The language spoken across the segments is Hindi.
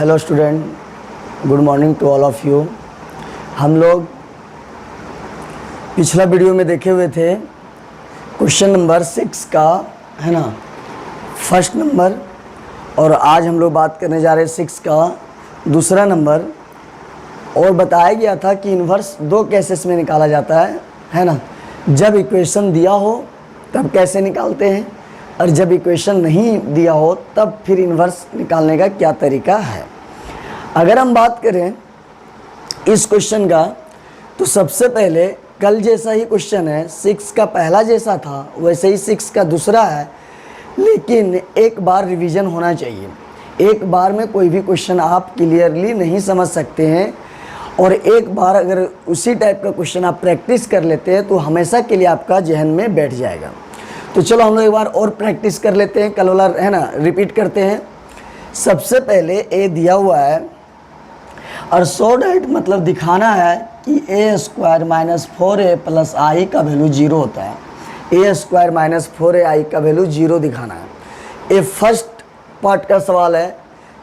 Hello student, good morning to all of you. हम लोग पिछला वीडियो में देखे हुए थे क्वेश्चन नंबर 6 का, है ना, फर्स्ट नंबर, और आज हम लोग बात करने जा रहे हैं 6 का दूसरा नंबर। और बताया गया था कि इन्वर्स दो केसेस में निकाला जाता है ना। जब इक्वेशन दिया हो तब कैसे निकालते हैं, और जब इक्वेशन नहीं दिया हो तब फिर इन्वर्स निकालने का क्या तरीका है। अगर हम बात करें इस क्वेश्चन का, तो सबसे पहले कल जैसा ही क्वेश्चन है, 6 का पहला जैसा था वैसे ही 6 का दूसरा है, लेकिन एक बार रिवीजन होना चाहिए। एक बार में कोई भी क्वेश्चन आप क्लियरली नहीं समझ सकते हैं, और एक बार अगर उसी टाइप का क्वेश्चन आप प्रैक्टिस कर लेते हैं तो हमेशा के लिए आपका जहन में बैठ जाएगा। तो चलो हम लोग एक बार और प्रैक्टिस कर लेते हैं, कल वाला है ना, रिपीट करते हैं। सबसे पहले ए दिया हुआ है और सो डैट मतलब दिखाना है कि ए स्क्वायर माइनस 4a प्लस आई का वैल्यू 0 होता है। ए स्क्वायर माइनस 4a आई का वैल्यू 0 दिखाना है। ये फर्स्ट पार्ट का सवाल है।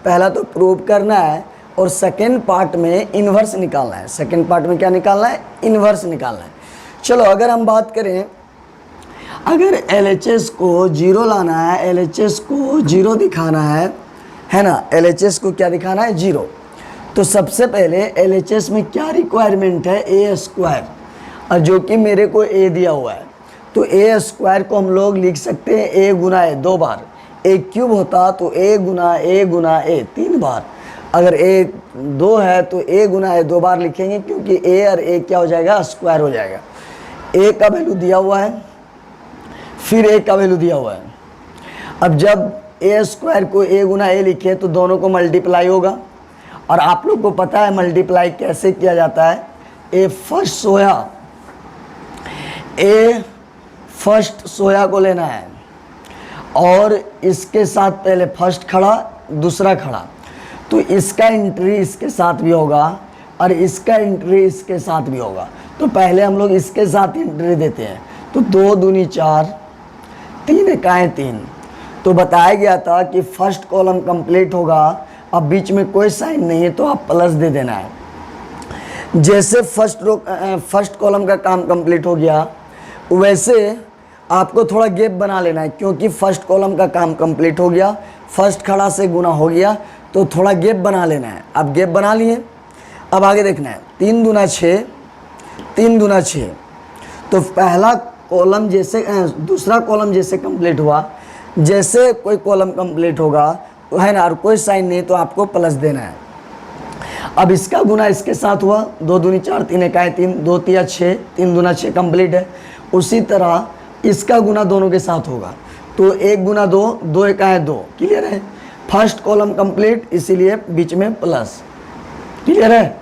पहला तो प्रूव करना है, और सेकेंड पार्ट में इन्वर्स निकालना है। सेकेंड पार्ट में क्या निकालना है? इन्वर्स निकालना है। चलो अगर हम बात करें, अगर LHS को 0 लाना है, LHS को 0 दिखाना है ना, LHS को क्या दिखाना है? 0। तो सबसे पहले LHS में क्या रिक्वायरमेंट है? ए स्क्वायर, और जो कि मेरे को ए दिया हुआ है। तो ए स्क्वायर को हम लोग लिख सकते हैं ए गुना ए, 2 बार। ए क्यूब होता तो ए गुना ए 3 बार। अगर ए 2 है तो ए गुना ए 2 बार लिखेंगे, क्योंकि ए और ए क्या हो जाएगा? स्क्वायर हो जाएगा। ए का वैल्यू दिया हुआ है, फिर ए का वैल्यू दिया हुआ है। अब जब ए स्क्वायर को ए गुना ए लिखे तो दोनों को मल्टीप्लाई होगा, और आप लोग को पता है मल्टीप्लाई कैसे किया जाता है। ए फर्स्ट सोया को लेना है, और इसके साथ पहले फर्स्ट खड़ा दूसरा खड़ा, तो इसका एंट्री इसके साथ भी होगा और इसका एंट्री इसके साथ भी होगा। तो पहले हम लोग इसके साथ एंट्री देते हैं। तो 2 दूनी 4, 3 इकाएँ 3। तो बताया गया था कि फर्स्ट कॉलम कंप्लीट होगा। अब बीच में कोई साइन नहीं है तो आप प्लस दे देना है। जैसे फर्स्ट कॉलम का काम कंप्लीट हो गया, वैसे आपको थोड़ा गैप बना लेना है, क्योंकि फर्स्ट कॉलम का काम कंप्लीट हो गया, फर्स्ट खड़ा से गुना हो गया, तो थोड़ा गैप बना लेना है। अब गैप बना लिए, अब आगे देखना है। 3 दूना 6, 3 दूना 6। तो पहला कॉलम जैसे दूसरा कॉलम जैसे कंप्लीट हुआ, जैसे कोई कॉलम कंप्लीट होगा, है ना, और कोई साइन नहीं तो आपको प्लस देना है। अब इसका गुना इसके साथ हुआ, 2 दूनी 4, 3 इकाएँ 3, 2 तिया 6, 3 दूना 6 कंप्लीट है। उसी तरह इसका गुना दोनों के साथ होगा, तो 1 गुना 2, 2 इकाएँ 2। क्लियर है? फर्स्ट कॉलम कंप्लीट, इसीलिए बीच में प्लस। क्लियर है?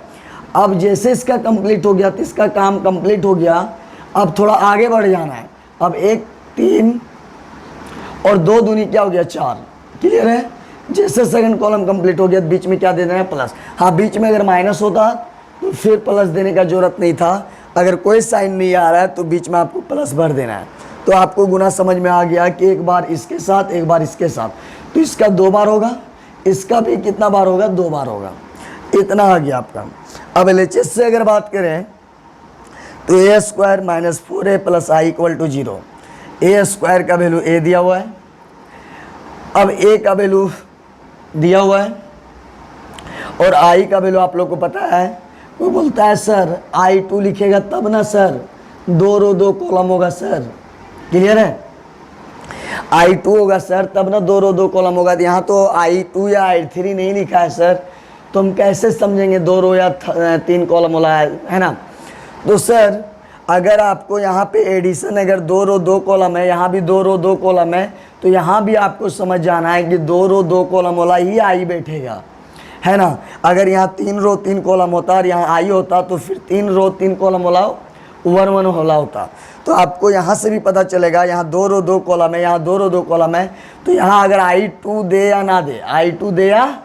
अब जैसे इसका कंप्लीट हो गया तो इसका काम कंप्लीट हो गया। अब थोड़ा आगे बढ़ जाना है। अब 1 3 और 2 दूनी क्या हो गया? 4। क्लियर है? जैसे सेकंड कॉलम कंप्लीट हो गया तो बीच में क्या दे देना है? प्लस। हाँ, बीच में अगर माइनस होता तो फिर प्लस देने का जरूरत नहीं था। अगर कोई साइन नहीं आ रहा है तो बीच में आपको प्लस भर देना है। तो आपको गुना समझ में आ गया कि एक बार इसके साथ एक बार इसके साथ, तो इसका 2 बार होगा, इसका भी कितना बार होगा? 2 बार होगा। इतना आ गया आपका। अब LHS से अगर बात करें तो A square minus 4a plus I equal to 0। A square का वैल्यू ए दिया हुआ है, अब ए का वैल्यू दिया हुआ है, और आई का वैल्यू आप लोग को पता है। कोई बोलता है सर I2 लिखेगा तब ना सर, 2 रो 2 कॉलम होगा सर। क्लियर है? I2 होगा सर तब ना 2 रो 2 कॉलम होगा। यहाँ तो I2 या I3 नहीं लिखा है सर, तो हम कैसे समझेंगे 2 रो या 3 कॉलम वाला है ना। तो सर अगर आपको यहाँ पे एडिशन, अगर 2 रो 2 कॉलम है, यहाँ भी 2 रो 2 कॉलम है, तो यहाँ भी आपको समझ जाना है कि 2 रो 2 कॉलम वाला ही आई बैठेगा, है ना। अगर यहाँ 3 रो 3 कॉलम होता और यहाँ आई होता तो फिर 3 रो 3 कॉलम वाला 1 1 वाला होता। तो आपको यहाँ से भी पता चलेगा, यहाँ 2 रो 2 कॉलम है, यहाँ 2 रो 2 कॉलम है, तो यहाँ अगर I2 दे या ना दे, I2 दे या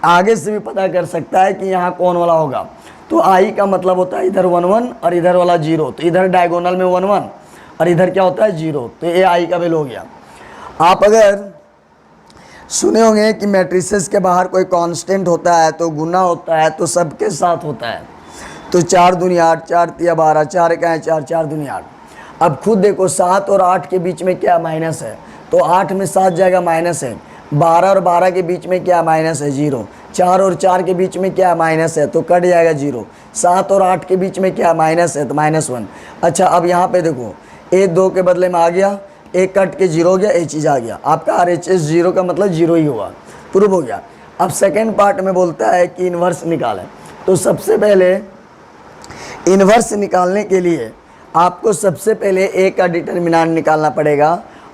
आगे से भी पता कर सकता है कि यहाँ कौन वाला होगा। तो आई का मतलब होता है इधर 1 1 और इधर वाला 0, तो इधर डायगोनल में 1 1 और इधर क्या होता है 0, तो ये आई का वैल्यू हो गया। आप अगर सुने होंगे कि मैट्रिसेस के बाहर कोई कांस्टेंट होता है तो गुना होता है तो सबके साथ होता है। तो 4 दूनी 8, 4 तिया 12, 4 का 4, 4 दूनी 8। अब खुद देखो 7 और 8 के बीच में क्या माइनस है, तो 8 में 7 जाएगा माइनस है। 12 और 12 के बीच में क्या माइनस है, 0। 4 और 4 के बीच में क्या माइनस है, तो कट जाएगा 0। 7 और 8 के बीच में क्या माइनस है, तो -1। अच्छा अब यहाँ पे देखो ए 2 के बदले में आ गया, एक कट के 0 हो गया, ए चीज़ आ गया। आपका RHS 0 का मतलब 0 ही होगा, प्रूव हो गया। अब सेकेंड पार्ट में बोलता है कि इन्वर्स निकालें। तो सबसे पहले इन्वर्स निकालने के लिए आपको सबसे पहले ए का डिटर्मिनेंट निकालना पड़ेगा।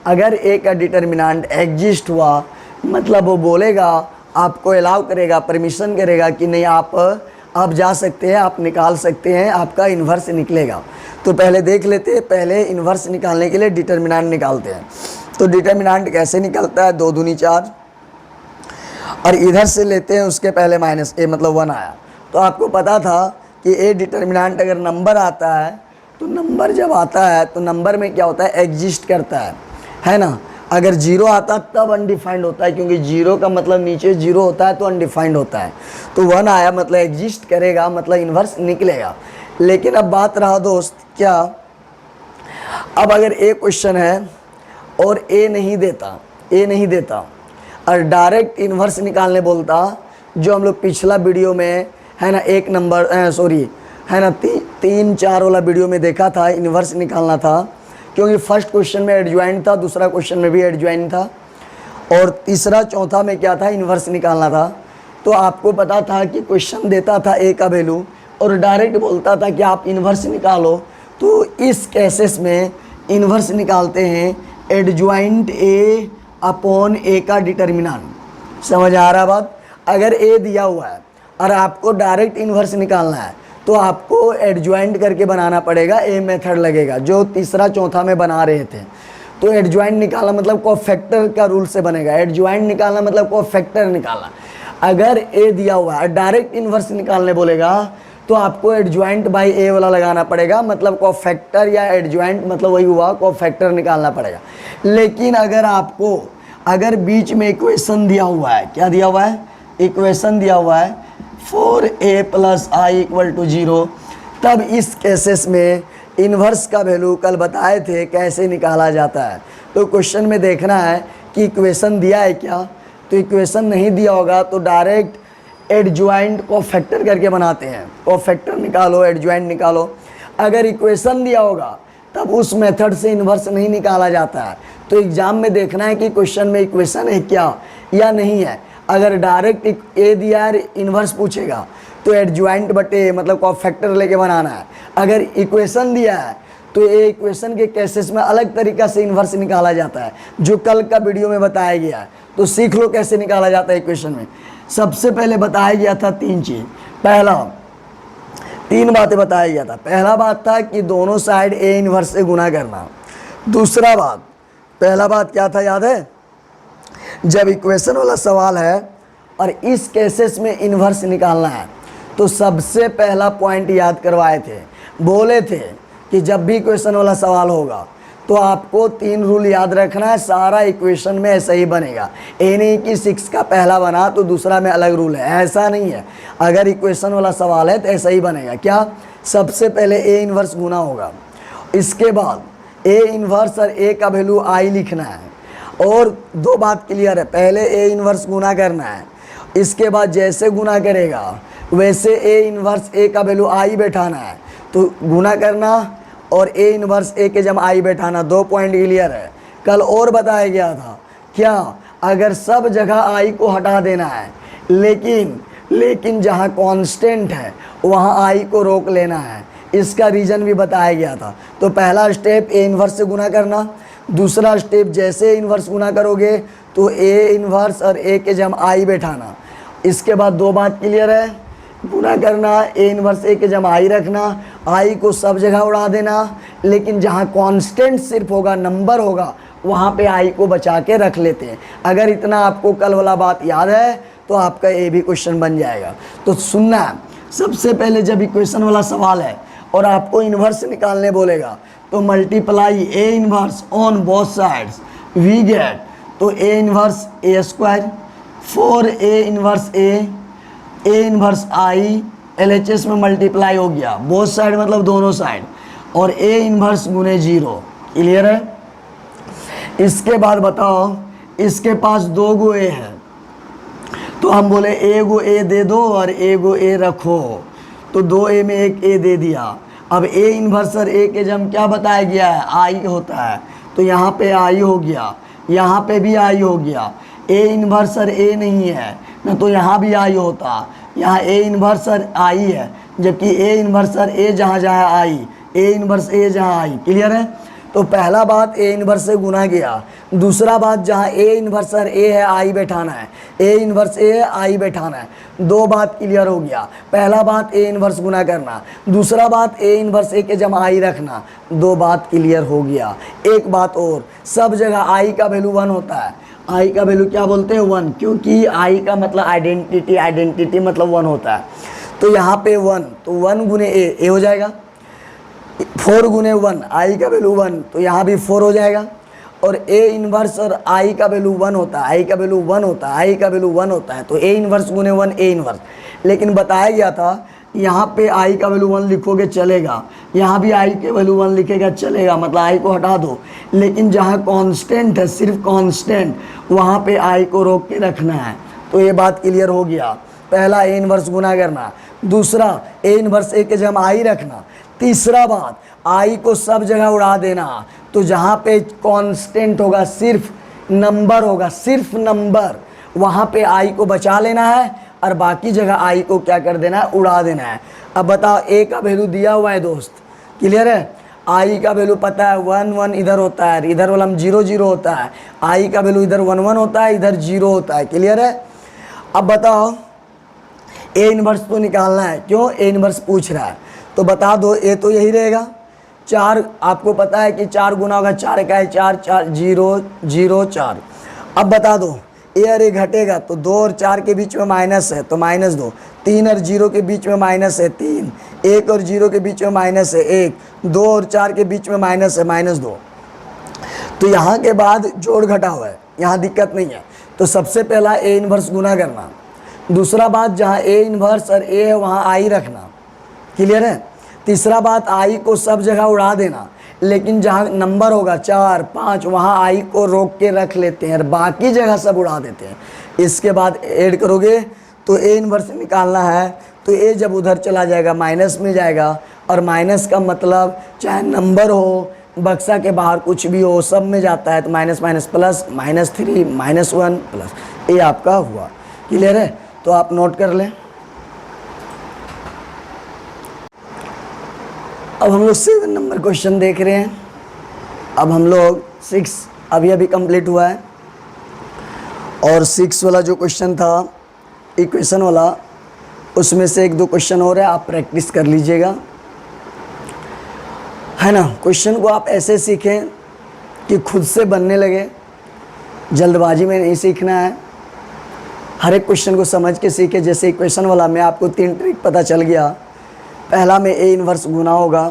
अगर ए का डिटर्मिनेंट एग्जिस्ट हुआ मतलब वो बोलेगा, आपको अलाउ करेगा, परमिशन करेगा कि नहीं आप जा सकते हैं, आप निकाल सकते हैं, आपका इन्वर्स निकलेगा। तो पहले देख लेते हैं, पहले इन्वर्स निकालने के लिए डिटर्मिनेंट निकालते हैं। तो डिटर्मिनेंट कैसे निकलता है, 2 दूनी 4 और इधर से लेते हैं उसके पहले माइनस ए मतलब 1 आया। तो आपको पता था कि ए डिटर्मिनेंट अगर नंबर आता है तो नंबर जब आता है तो नंबर में क्या होता है, एग्जिस्ट करता है ना। अगर 0 आता तब अनडिफाइंड होता है, क्योंकि 0 का मतलब नीचे 0 होता है तो अनडिफाइंड होता है। तो 1 आया मतलब एग्जिस्ट करेगा, मतलब इन्वर्स निकलेगा। लेकिन अब बात रहा दोस्त क्या, अब अगर ए क्वेश्चन है और ए नहीं देता और डायरेक्ट इन्वर्स निकालने बोलता, जो हम लोग पिछला वीडियो में है ना 1 नंबर है ना 3-4 वाला वीडियो में देखा था, इन्वर्स निकालना था। क्योंकि फर्स्ट क्वेश्चन में एडजॉइंट था, दूसरा क्वेश्चन में भी एडजॉइंट था और तीसरा चौथा में क्या था, इन्वर्स निकालना था। तो आपको पता था कि क्वेश्चन देता था ए का वैल्यू और डायरेक्ट बोलता था कि आप इन्वर्स निकालो। तो इस केसेस में इन्वर्स निकालते हैं एडजॉइंट ए अपॉन ए का डिटर्मिनेंट। समझ आ रहा बात। अगर ए दिया हुआ है और आपको डायरेक्ट इन्वर्स निकालना है तो आपको एडजॉइंट करके बनाना पड़ेगा, ए मेथड लगेगा जो तीसरा चौथा में बना रहे थे। तो एडजॉइंट निकालना मतलब कोफैक्टर का रूल से बनेगा, एडजॉइंट निकालना मतलब कोफैक्टर निकालना। अगर ए दिया हुआ है डायरेक्ट इन्वर्स निकालने बोलेगा तो आपको एडजॉइंट बाई ए वाला लगाना पड़ेगा, मतलब कोफैक्टर या एडजॉइंट मतलब वही हुआ, कोफैक्टर निकालना पड़ेगा। लेकिन अगर बीच में इक्वेशन दिया हुआ है, क्या दिया हुआ है, इक्वेशन दिया हुआ है 4a + i = 0, तब इस केसेस में इन्वर्स का वैल्यू कल बताए थे कैसे निकाला जाता है। तो क्वेश्चन में देखना है कि इक्वेशन दिया है क्या, तो इक्वेशन नहीं दिया होगा तो डायरेक्ट एडजॉइंट को फैक्टर करके बनाते हैं, को फैक्टर निकालो, एडजॉइंट निकालो। अगर इक्वेशन दिया होगा तब उस मेथड से इन्वर्स नहीं निकाला जाता है। तो एग्जाम में देखना है कि क्वेश्चन में इक्वेशन है क्या या नहीं है। अगर डायरेक्ट ए दिया है, इन्वर्स पूछेगा तो एडजॉइंट बटे मतलब को फैक्टर लेके बनाना है। अगर इक्वेशन दिया है तो ये इक्वेशन के केसेस में अलग तरीका से इन्वर्स निकाला जाता है, जो कल का वीडियो में बताया गया है। तो सीख लो कैसे निकाला जाता है इक्वेशन में। सबसे पहले बताया गया था 3 चीज़। पहला 3 बातें बताया गया था। पहला बात था कि दोनों साइड ए इन्वर्स से गुना करना। दूसरा बात, पहला बात क्या था याद है, जब इक्वेशन वाला सवाल है और इस केसेस में इन्वर्स निकालना है तो सबसे पहला पॉइंट याद करवाए थे, बोले थे कि जब भी इक्वेशन वाला सवाल होगा तो आपको 3 रूल याद रखना है। सारा इक्वेशन में ऐसा ही बनेगा, ये नहीं कि 6 का पहला बना तो दूसरा में अलग रूल है, ऐसा नहीं है। अगर इक्वेशन वाला सवाल है तो ऐसा ही बनेगा। क्या, सबसे पहले ए इन्वर्स गुना होगा, इसके बाद ए इन्वर्स और ए का वैल्यू आई लिखना है। और 2 बात क्लियर है, पहले ए इन्वर्स गुना करना है, इसके बाद जैसे गुना करेगा वैसे ए इन्वर्स ए का वैल्यू आई बैठाना है। तो गुना करना और ए इन्वर्स ए के जम आई बैठाना, 2 पॉइंट क्लियर है। कल और बताया गया था क्या, अगर सब जगह आई को हटा देना है लेकिन जहाँ कांस्टेंट है वहाँ आई को रोक लेना है, इसका रीज़न भी बताया गया था। तो पहला स्टेप ए इन्वर्स से गुना करना, दूसरा स्टेप जैसे इन्वर्स गुना करोगे तो ए इन्वर्स और ए के जम आई बैठाना। इसके बाद 2 बात क्लियर है, गुना करना, ए इन्वर्स ए के जम आई रखना, आई को सब जगह उड़ा देना, लेकिन जहाँ कांस्टेंट सिर्फ होगा, नंबर होगा, वहाँ पे आई को बचा के रख लेते हैं। अगर इतना आपको कल वाला बात याद है तो आपका ए भी क्वेश्चन बन जाएगा। तो सुनना, सबसे पहले जब इक्वेशन वाला सवाल है और आपको इन्वर्स निकालने बोलेगा तो multiply A inverse on both sides we get, तो A inverse A square, 4a inverse A inverse I LHS में मल्टीप्लाई हो गया, बोथ साइड मतलब दोनों साइड, और ए इन्वर्स गुने 0। क्लियर है? इसके बाद बताओ, इसके पास 2 गो ए है, तो हम बोले ए गो ए दे दो और ए गो ए रखो, तो 2a में एक ए दे दिया। अब ए इन्वर्स ए के जम क्या बताया गया है? आई होता है, तो यहाँ पे आई हो गया, यहाँ पे भी आई हो गया। ए इन्वर्स ए नहीं है ना, तो यहाँ भी आई होता, यहाँ ए इन्वर्स आई है, जबकि ए इन्वर्स ए जहाँ जहाँ आई, ए इन्वर्स ए जहाँ आई। क्लियर है? तो पहला बात ए इन्वर्स से गुना गया, दूसरा बात जहाँ ए इन्वर्स ए है आई बैठाना है, ए इन्वर्स ए है आई बैठाना है। 2 बात क्लियर हो गया। पहला बात ए इन्वर्स गुना करना, दूसरा बात ए इन्वर्स ए के जमा आई रखना, 2 बात क्लियर हो गया। एक बात और, सब जगह आई का वैल्यू 1 होता है। आई का वैल्यू क्या बोलते हैं? 1, क्योंकि आई का मतलब आइडेंटिटी, आइडेंटिटी मतलब 1 होता है। तो यहाँ पे 1, तो 1 गुने ए हो जाएगा, 4 गुने 1 आई का वैल्यू 1, तो यहाँ भी 4 हो जाएगा। और ए इन्वर्स और आई का वैल्यू 1 होता है, आई का वैल्यू 1 होता है, आई का वैल्यू 1 होता है, तो ए इन्वर्स गुने 1 ए इन्वर्स। लेकिन बताया गया था यहाँ पे आई का वैल्यू 1 लिखोगे चलेगा, यहाँ भी आई के वैल्यू 1 लिखेगा चलेगा, मतलब आई को हटा दो। लेकिन जहाँ कांस्टेंट है, सिर्फ कांस्टेंट, वहाँ पे आई को रोक के रखना है। तो ये बात क्लियर हो गया। पहला ए इन्वर्स गुना करना, दूसरा ए इन्वर्स ए के जगह आई रखना, तीसरा बात आई को सब जगह उड़ा देना। तो जहाँ पे कांस्टेंट होगा, सिर्फ नंबर होगा, सिर्फ नंबर, वहाँ पे आई को बचा लेना है और बाकी जगह आई को क्या कर देना है? उड़ा देना है। अब बताओ, ए का वैल्यू दिया हुआ है दोस्त, क्लियर है? आई का वैल्यू पता है 1 1 इधर होता है, इधर वाला 0 0 होता है। आई का वैल्यू इधर 1 1 होता है, इधर 0 होता है। क्लियर है? अब बताओ, ए इन्वर्स तो निकालना है, क्यों? ए इन्वर्स पूछ रहा है, तो बता दो ए तो यही रहेगा। 4 आपको पता है कि 4 गुना होगा 4 का है 4 4 0 0 4। अब बता दो, ए और ए घटेगा तो 2 और 4 के बीच में माइनस है तो -2, 3 और 0 के बीच में माइनस है 3, 1 और 0 के बीच में माइनस है 1, 2 और 4 के बीच में माइनस है -2। तो यहाँ के बाद जोड़ घटा हुआ है, यहाँ दिक्कत नहीं है। तो सबसे पहला ए इन्वर्स गुना करना, दूसरा बात जहाँ ए इन्वर्स और ए है वहाँ आई रखना। क्लियर है? तीसरा बात आई को सब जगह उड़ा देना, लेकिन जहाँ नंबर होगा 4 5 वहाँ आई को रोक के रख लेते हैं और बाकी जगह सब उड़ा देते हैं। इसके बाद ऐड करोगे तो ए इन्वर्स निकालना है, तो ए जब उधर चला जाएगा माइनस में जाएगा, और माइनस का मतलब चाहे नंबर हो, बक्सा के बाहर कुछ भी हो, सब में जाता है। तो माइनस माइनस प्लस, -3 -1 प्लस, ये आपका हुआ। क्लियर है? तो आप नोट कर लें। अब हम लोग 7 नंबर क्वेश्चन देख रहे हैं। अब हम लोग 6 अभी कंप्लीट हुआ है, और 6 वाला जो क्वेश्चन था इक्वेशन वाला, उसमें से 1 2 क्वेश्चन और है, आप प्रैक्टिस कर लीजिएगा, है ना। क्वेश्चन को आप ऐसे सीखें कि खुद से बनने लगे, जल्दबाजी में नहीं सीखना है। हर एक क्वेश्चन को समझ के सीखे। जैसे इक्वेशन वाला में आपको 3 ट्रिक पता चल गया। पहला में ए इन्वर्स गुना होगा,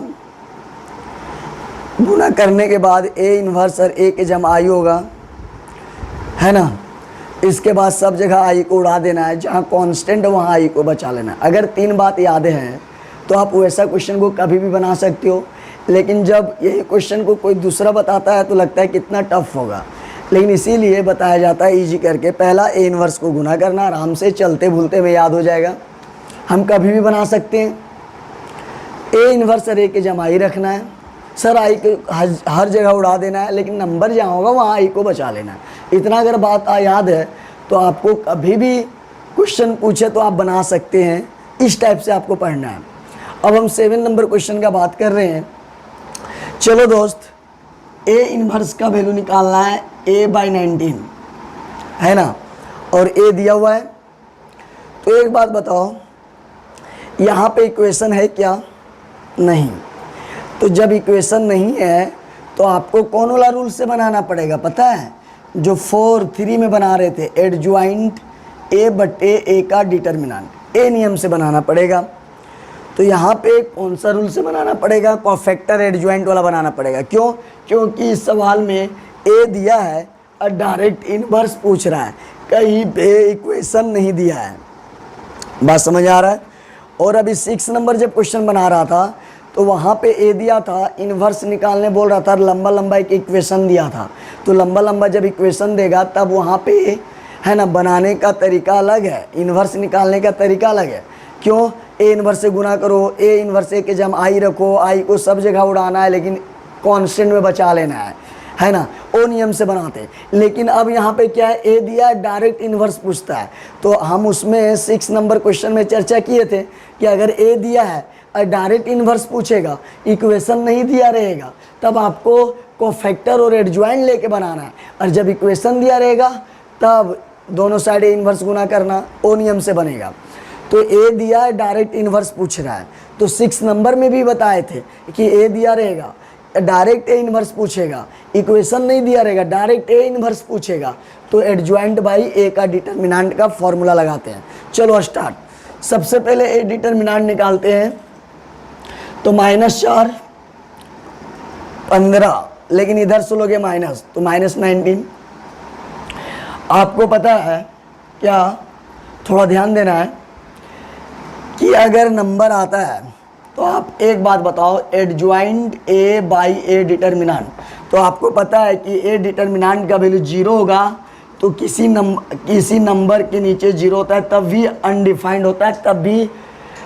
गुना करने के बाद ए इन्वर्स और ए के जमा आई होगा, है ना। इसके बाद सब जगह आई को उड़ा देना है, जहाँ कांस्टेंट है वहाँ आई को बचा लेना है। अगर 3 बात याद हैं तो आप वैसा क्वेश्चन को कभी भी बना सकते हो। लेकिन जब यही क्वेश्चन को कोई दूसरा बताता है तो लगता है कितना टफ होगा, लेकिन इसीलिए बताया जाता है इजी करके। पहला ए इन्वर्स को गुना करना, आराम से चलते भूलते में याद हो जाएगा। हम कभी भी बना सकते हैं। ए इन्वर्स और ए के जमा आई रखना है, सर आई को हर जगह उड़ा देना है, लेकिन नंबर जहाँ होगा वहाँ आई को बचा लेना है। इतना अगर बात याद है तो आपको कभी भी क्वेश्चन पूछे तो आप बना सकते हैं। इस टाइप से आपको पढ़ना है। अब हम 7 नंबर क्वेश्चन का बात कर रहे हैं। चलो दोस्त, ए इन्वर्स का वैल्यू निकालना है a/19, है ना, और ए दिया हुआ है। तो एक बात बताओ, यहाँ पे इक्वेशन है क्या? नहीं। तो जब इक्वेशन नहीं है तो आपको कौन वाला रूल से बनाना पड़ेगा पता है? जो 4 में बना रहे थे, एडज्वाइंट a/a का डिटर्मिनेंट, ए नियम से बनाना पड़ेगा। तो यहाँ पे कौन सा रूल से बनाना पड़ेगा? कोफैक्टर एडज्वाइंट वाला बनाना पड़ेगा। क्यों? क्योंकि इस सवाल में ए दिया है और डायरेक्ट इनवर्स पूछ रहा है, कहीं पे इक्वेशन नहीं दिया है। बात समझ आ रहा है। और अभी 6 नंबर जब क्वेश्चन बना रहा था तो वहाँ पे ए दिया था, इन्वर्स निकालने बोल रहा था, लंबा लंबा एक इक्वेशन दिया था। तो लंबा लंबा जब इक्वेशन देगा तब वहाँ पे है ना बनाने का तरीका अलग है, इन्वर्स निकालने का तरीका अलग है। क्यों? ए इन्वर्स से गुना करो, ए इन्वर्स ए के जम आई रखो, आई को सब जगह उड़ाना है लेकिन कांस्टेंट में बचा लेना है ना, वो नियम से बनाते हैं। लेकिन अब यहाँ पे क्या है, ए दिया है, डायरेक्ट इन्वर्स पूछता है। तो हम उसमें 6 नंबर क्वेश्चन में चर्चा किए थे कि अगर ए दिया है और डायरेक्ट इन्वर्स पूछेगा, इक्वेशन नहीं दिया रहेगा, तब आपको कोफैक्टर और एडजॉइंट लेके बनाना है। और जब इक्वेशन दिया रहेगा तब दोनों साइड इन्वर्स गुना करना, वो नियम से बनेगा। तो ए दिया है, डायरेक्ट इन्वर्स पूछ रहा है। तो 6 नंबर में भी बताए थे कि ए दिया रहेगा, डायरेक्ट ए इन्वर्स पूछेगा, इक्वेशन नहीं दिया रहेगा, डायरेक्ट ए इन्वर्स पूछेगा, तो एडजॉइंट बाई ए का डिटर्मिनेंट का फॉर्मूला लगाते हैं। चलो स्टार्ट। सबसे पहले ए डिटर्मिनेंट निकालते हैं। तो -4 15, लेकिन इधर से लोगे माइनस, तो -19। आपको पता है क्या, थोड़ा ध्यान देना है कि अगर नंबर आता है तो आप एक बात बताओ, adjoint A by A determinant. तो आपको पता है कि ए डिटर्मिनेंट का वैल्यू 0 होगा, तो किसी नंबर के नीचे 0 होता है तब भी अनडिफाइंड होता है, तब भी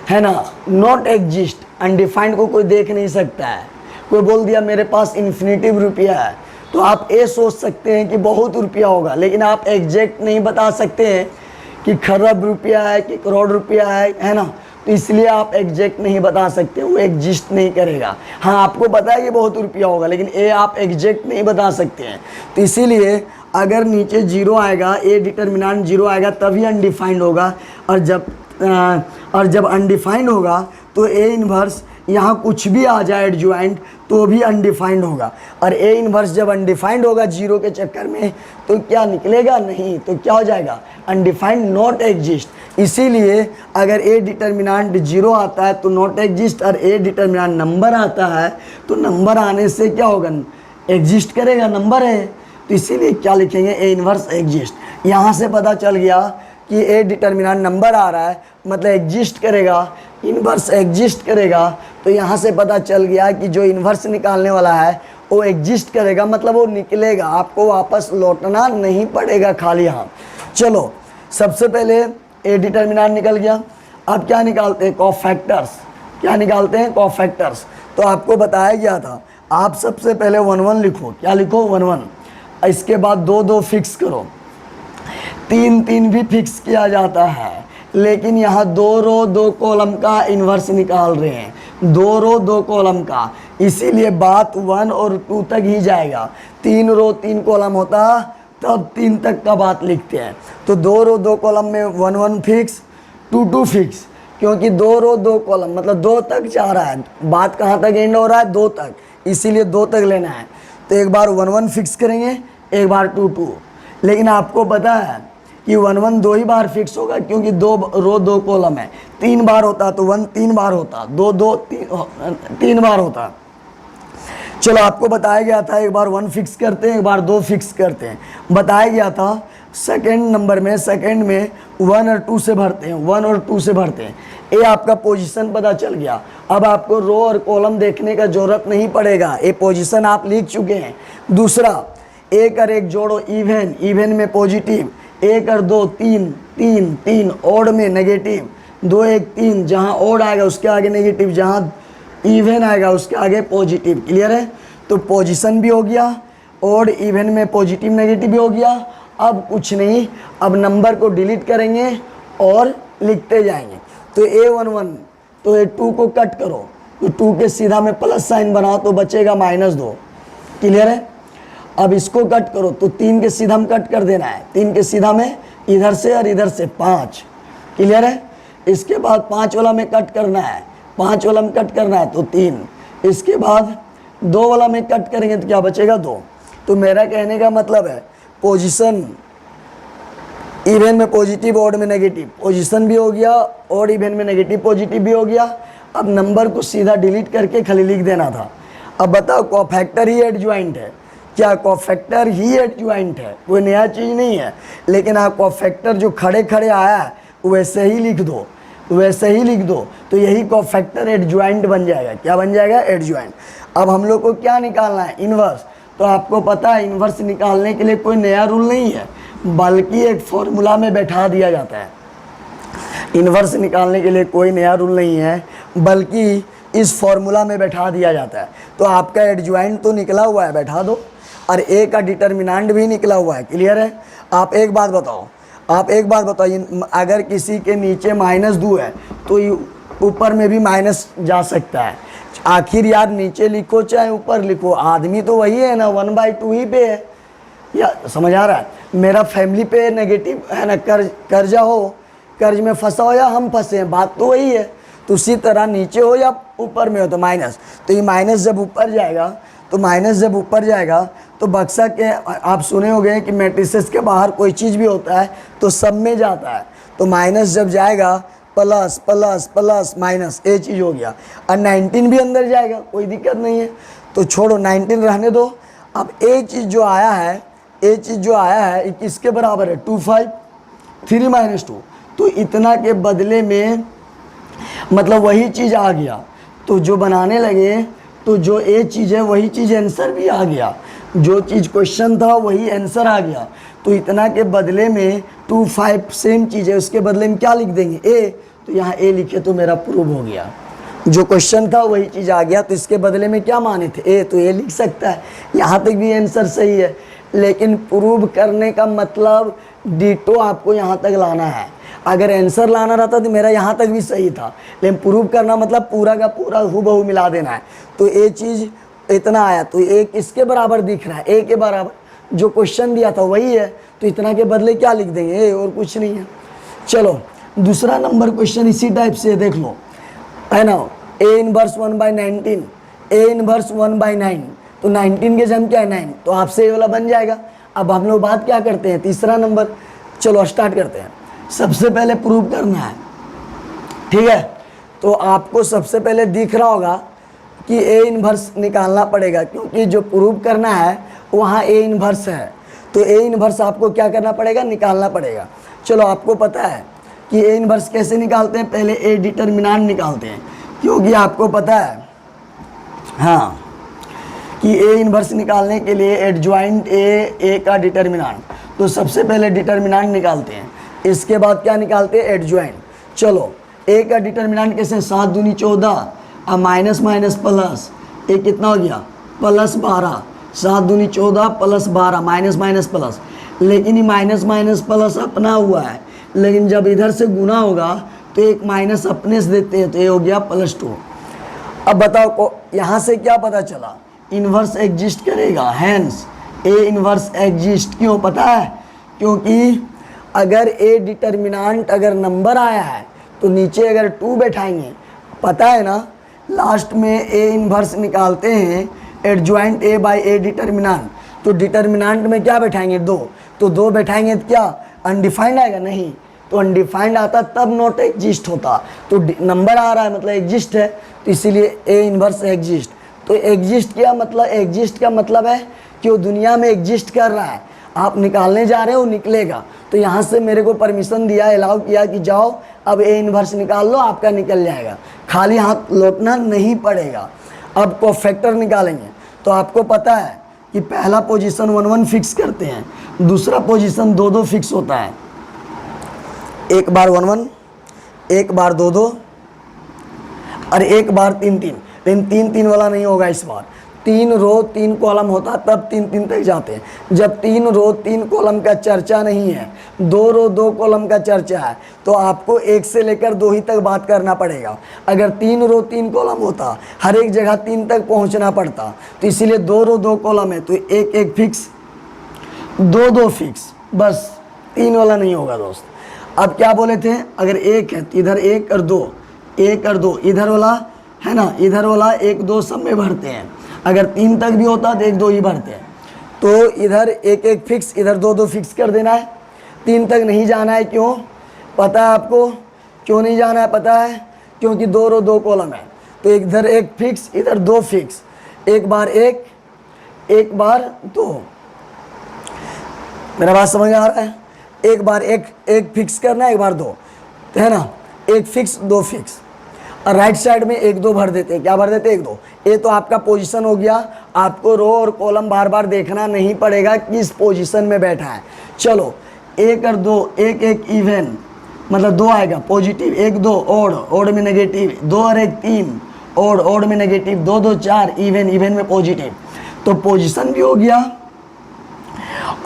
है ना नॉट एग्जिस्ट। अनडिफाइंड को कोई देख नहीं सकता है। कोई बोल दिया मेरे पास इन्फिनिटिव रुपया है, तो आप ये सोच सकते हैं कि बहुत रुपया होगा, लेकिन आप एग्जैक्ट नहीं बता सकते हैं कि खरब रुपया है कि करोड़ रुपया है ना। तो इसलिए आप एग्जैक्ट नहीं बता सकते, वो एग्जिस्ट नहीं करेगा। हाँ, आपको पता है कि बहुत रुपया होगा, लेकिन ये आप एग्जैक्ट नहीं बता सकते हैं। तो इसीलिए अगर नीचे 0 आएगा, ए डिटर्मिनेंट 0 आएगा तभी अनडिफाइंड होगा। और जब अनडिफाइंड होगा तो ए इन्वर्स यहाँ कुछ भी आ जाए एडजॉइंट तो भी अनडिफाइंड होगा। और ए इन्वर्स जब अनडिफाइंड होगा 0 के चक्कर में, तो क्या निकलेगा? नहीं। तो क्या हो जाएगा? Undefined, not exist. इसीलिए अगर ए डिटर्मिनेंट 0 आता है तो नॉट एग्जिस्ट, और ए डिटर्मिनेंट नंबर आता है तो नंबर आने से क्या होगा? एग्जिस्ट करेगा, नंबर है। तो इसीलिए क्या लिखेंगे? ए इन्वर्स एग्जिस्ट। यहाँ से पता चल गया कि ए डिटर्मिनेंट नंबर आ रहा है मतलब एग्जिस्ट करेगा, इन्वर्स एग्जिस्ट करेगा। तो यहाँ से पता चल गया कि जो इन्वर्स निकालने वाला है वो एग्जिस्ट करेगा, मतलब वो निकलेगा, आपको वापस लौटना नहीं पड़ेगा खाली हाथ। चलो, सबसे पहले ए डिटर्मिनेंट निकल गया। अब क्या निकालते हैं? कोफैक्टर्स। क्या निकालते हैं? कोफैक्टर्स। तो आपको बताया गया था, आप सबसे पहले 1 1 लिखो। क्या लिखो? 1 1। इसके बाद 2 2 फिक्स करो, 3 3 भी फिक्स किया जाता है, लेकिन यहाँ 2 रो 2 कॉलम का इन्वर्स निकाल रहे हैं, 2 रो 2 कॉलम का, इसीलिए बात 1 और 2 तक ही जाएगा। 3 रो 3 कॉलम होता तब 3 तक का बात लिखते हैं। तो 2 रो 2 कॉलम में 1 1 फिक्स, 2 2 फिक्स, क्योंकि 2 रो 2 कॉलम मतलब 2 तक जा रहा है। बात कहाँ तक एंड हो रहा है? 2 तक, इसीलिए 2 तक लेना है। तो एक बार 1 1 फिक्स करेंगे, एक बार 2 2। लेकिन आपको पता है कि 1 1 2 ही बार फिक्स होगा, क्योंकि 2 रो 2 कॉलम है। 3 बार होता तो 1 3 बार होता, 2 2 3 बार होता। चलो, आपको बताया गया था एक बार 1 फिक्स करते हैं, एक बार 2 फिक्स करते हैं। बताया गया था सेकंड नंबर में, सेकंड में 1 और 2 से भरते हैं, 1 और 2 से भरते हैं। ये आपका पोजीशन पता चल गया। अब आपको रो और कॉलम देखने का जरूरत नहीं पड़ेगा, ये पोजीशन आप लिख चुके हैं। दूसरा, 1 और 1 जोड़ो, इवन, इवन में पॉजिटिव, 1 और 2 3 3 3, ओड में नेगेटिव, 2 1 3, जहाँ ओड आएगा उसके आगे नेगेटिव, जहाँ इवन आएगा उसके आगे पॉजिटिव। क्लियर है? तो पोजीशन भी हो गया, ओड इवन में पॉजिटिव नेगेटिव भी हो गया। अब कुछ नहीं, अब नंबर को डिलीट करेंगे और लिखते जाएंगे। तो A1 1, तो A2 को कट करो, तो 2 के सीधा में प्लस साइन बनाओ तो बचेगा -2। क्लियर है? अब इसको कट करो, तो 3 के सीधा में कट कर देना है, 3 के सीधा में इधर से और इधर से 5। क्लियर है? इसके बाद 5 वाला में कट करना है, 5 वाला में कट करना है तो 3। इसके बाद 2 वाला में कट करेंगे तो क्या बचेगा? 2। तो मेरा कहने का मतलब है पोजीशन इवन में पॉजिटिव, ऑड में नेगेटिव, पोजीशन भी हो गया, ऑड इवन में नेगेटिव पॉजिटिव भी हो गया। अब नंबर को सीधा डिलीट करके खाली लिख देना था। अब बताओ, कोफैक्टर ही एडजॉइंट है, क्या कोफैक्टर ही एडजॉइंट है, कोई नया चीज़ नहीं है। लेकिन आप कोफैक्टर जो खड़े खड़े आया है वैसे ही लिख दो, वैसे ही लिख दो, तो यही कोफैक्टर एडजॉइंट बन जाएगा। क्या बन जाएगा? एडजॉइंट। अब हम लोग को क्या निकालना है? इन्वर्स। तो आपको पता है इन्वर्स निकालने के लिए कोई नया रूल नहीं है, बल्कि एक फॉर्मूला में बैठा दिया जाता है। इन्वर्स निकालने के लिए कोई नया रूल नहीं है, बल्कि इस फॉर्मूला में बैठा दिया जाता है। तो आपका एडजॉइंट तो निकला हुआ है, बैठा दो, और ए का डिटर्मिनेंट भी निकला हुआ है। क्लियर है? आप एक बात बताओ, आप एक बात बताइए, अगर किसी के नीचे -2 है तो ऊपर में भी माइनस जा सकता है। आखिर यार नीचे लिखो चाहे ऊपर लिखो, आदमी तो वही है ना, 1/2 ही पे है। या समझ आ रहा है? मेरा फैमिली पे नेगेटिव है ना, कर्जा हो, कर्ज में फंसा हो या हम फंसे हैं, बात तो वही है। तो उसी तरह नीचे हो या ऊपर में हो तो माइनस, तो ये माइनस जब ऊपर जाएगा, तो माइनस जब ऊपर जाएगा तो बक्सा के, आप सुने होंगे कि मैट्रिसेस के बाहर कोई चीज़ भी होता है तो सब में जाता है। तो माइनस जब जाएगा, प्लस प्लस प्लस माइनस, ये चीज़ हो गया। और 19 भी अंदर जाएगा, कोई दिक्कत नहीं है। तो छोड़ो, 19 रहने दो। अब ये चीज़ जो आया है, ये चीज़ जो आया है किसके बराबर है? 25 3 - 2। तो इतना के बदले में मतलब वही चीज़ आ गया। तो जो बनाने लगे तो जो ये चीज़ है वही चीज़ आंसर भी आ गया, जो चीज़ क्वेश्चन था वही आंसर आ गया। तो इतना के बदले में 25 सेम चीज़ है, उसके बदले में क्या लिख देंगे? ए। तो यहाँ ए लिखे तो मेरा प्रूव हो गया। जो क्वेश्चन था वही चीज़ आ गया, तो इसके बदले में क्या माने थे? ए। तो ए लिख सकता है। यहाँ तक भी आंसर सही है, लेकिन प्रूव करने का मतलब डिटो आपको यहाँ तक लाना है। अगर आंसर लाना रहता तो मेरा यहाँ तक भी सही था, लेकिन प्रूव करना मतलब पूरा का पूरा हूबहू मिला देना है। तो ये चीज़ इतना आया, तो ए किसके बराबर दिख रहा है? ए के बराबर। जो क्वेश्चन दिया था वही है, तो इतना के बदले क्या लिख देंगे? ए, और कुछ नहीं है। चलो दूसरा नंबर क्वेश्चन इसी टाइप से देख लो, है ना। ए इनवर्स 1/19, ए इनवर्स 1/9, तो 19 के जम क्या है? 9। तो आपसे ये वाला बन जाएगा। अब हम लोग बात क्या करते हैं? तीसरा नंबर। चलो स्टार्ट करते हैं। सबसे पहले प्रूव करना है, ठीक है। तो आपको सबसे पहले दिख रहा होगा कि ए इनवर्स निकालना पड़ेगा, क्योंकि जो प्रूव करना है वहाँ ए इनवर्स है। तो ए इनवर्स आपको क्या करना पड़ेगा? निकालना पड़ेगा। चलो आपको पता है कि ए इनवर्स कैसे निकालते हैं? पहले ए डिटर्मिनेंट निकालते हैं, क्योंकि आपको पता है हाँ कि ए इनवर्स निकालने के लिए एडजॉइंट ए का डिटर्मिनेंट। तो सबसे पहले डिटर्मिनेंट निकालते हैं, इसके बाद क्या निकालते हैं? एडजॉइंट। चलो ए का डिटर्मिनेंट कैसे? 7 दूनी 14, अब माइनस माइनस प्लस, ए कितना हो गया? +12। 7 दूनी 14 +12, माइनस माइनस प्लस। लेकिन ये माइनस माइनस प्लस अपना हुआ है, लेकिन जब इधर से गुना होगा तो एक माइनस अपने से देते हैं, तो ये हो गया +2। अब बताओ यहाँ से क्या पता चला? इन्वर्स एग्जिस्ट करेगा, हैंस ए इन्वर्स एग्जिस्ट। क्यों पता है? क्योंकि अगर ए डिटर्मिनेंट अगर नंबर आया है तो नीचे अगर 2 बैठाएंगे, पता है ना, लास्ट में ए इन्वर्स निकालते हैं adjoint A by A determinant. तो डिटर्मिनेंट में क्या बैठाएंगे? 2। तो 2 बैठाएंगे तो क्या अनडिफाइंड आएगा? नहीं। तो अनडिफाइंड आता तब नॉट एग्जिस्ट होता। तो नंबर आ रहा है मतलब एग्जिस्ट है, तो इसीलिए ए इन्वर्स एग्जिस्ट। तो एग्जिस्ट क्या मतलब? एग्जिस्ट का मतलब है कि वो दुनिया में एग्जिस्ट कर रहा है। आप निकालने जा रहे हो, निकलेगा। तो यहाँ से मेरे को परमिशन दिया, अलाउ किया कि जाओ अब ए इन्वर्स निकाल लो, आपका निकल जाएगा, खाली हाथ लौटना नहीं पड़ेगा। अब कोफैक्टर निकालेंगे, तो आपको पता है कि पहला पोजीशन 1 1 फिक्स करते हैं, दूसरा पोजीशन 2 2 फिक्स होता है। एक बार 1 1, एक बार 2 2 और एक बार 3 3। लेकिन 3 3 वाला नहीं होगा इस बार। 3 रो 3 कॉलम होता तब 3 3 तक जाते हैं। जब 3 रो 3 कॉलम का चर्चा नहीं है, 2 रो 2 कॉलम का चर्चा है, तो आपको 1 से लेकर 2 ही तक बात करना पड़ेगा। अगर 3 रो 3 कॉलम होता, हर एक जगह 3 तक पहुंचना पड़ता। तो इसीलिए 2 रो 2 कॉलम है, तो 1 1 फिक्स, 2 2 फिक्स, बस 3 वाला नहीं होगा दोस्त। अब क्या बोले थे? अगर 1 है तो इधर 1 और 2, 1 और 2, इधर वाला है ना, इधर वाला 1 2 सब में भरते हैं। अगर 3 तक भी होता तो 1 2 ही भरते हैं। तो इधर 1 1 फिक्स, इधर 2 2 फिक्स कर देना है। 3 तक नहीं जाना है, क्यों पता है आपको? क्यों नहीं जाना है पता है? क्योंकि 2 रो 2 कॉलम है। तो इधर 1 फिक्स, इधर 2 फिक्स, एक बार 1, एक बार दो, मेरा बात समझ आ रहा है? एक बार एक फिक्स करना है, एक बार दो, तो है ना, एक फिक्स दो फिक्स। और राइट साइड में एक दो भर देते हैं, क्या भर देते हैं? एक दो। ये तो आपका पोजीशन हो गया, आपको रो और कॉलम बार बार देखना नहीं पड़ेगा किस पोजीशन में बैठा है। चलो एक और दो, एक एक इवन, मतलब दो आएगा पॉजिटिव, एक दो ओड, ओड में नेगेटिव, दो और एक तीन, ओड, ओड में नेगेटिव, दो दो चार, इवन, इवन में पॉजिटिव। तो पोजीशन भी हो गया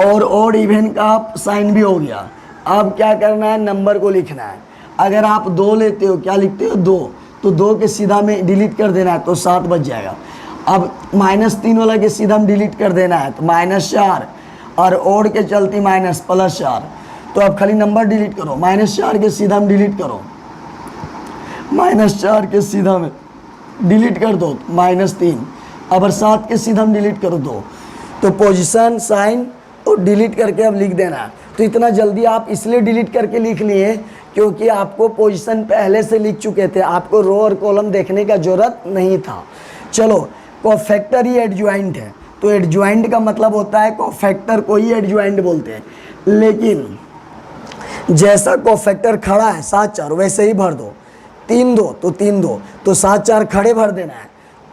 और ओड इवन का साइन भी हो गया। अब क्या करना है? नंबर को लिखना है। अगर आप दो लेते हो, क्या लिखते हो? दो, तो दो के सीधा में डिलीट कर देना है, तो 7 बच जाएगा। अब -3 वाला के सीधा में डिलीट कर देना है, तो -4, और ओड के चलती माइनस +4। तो अब खाली नंबर डिलीट करो, -4 के सीधा में डिलीट करो, -4 के सीधा में डिलीट कर दो -3, अब 7 के सीधा में डिलीट करो 2। तो पोजीशन, साइन और डिलीट करके अब लिख देना है। तो इतना जल्दी आप इसलिए डिलीट करके लिख लिए क्योंकि आपको पोजीशन पहले से लिख चुके थे, आपको रो और कॉलम देखने का जरूरत नहीं था। चलो, कोफैक्टर ही एडजॉइंट है, तो एडजॉइंट का मतलब होता है कोफैक्टर को ही एडजॉइंट बोलते हैं। लेकिन जैसा कोफैक्टर खड़ा है 7 4 वैसे ही भर दो, 3 2 तो 3 2, तो 7 4 खड़े भर देना है,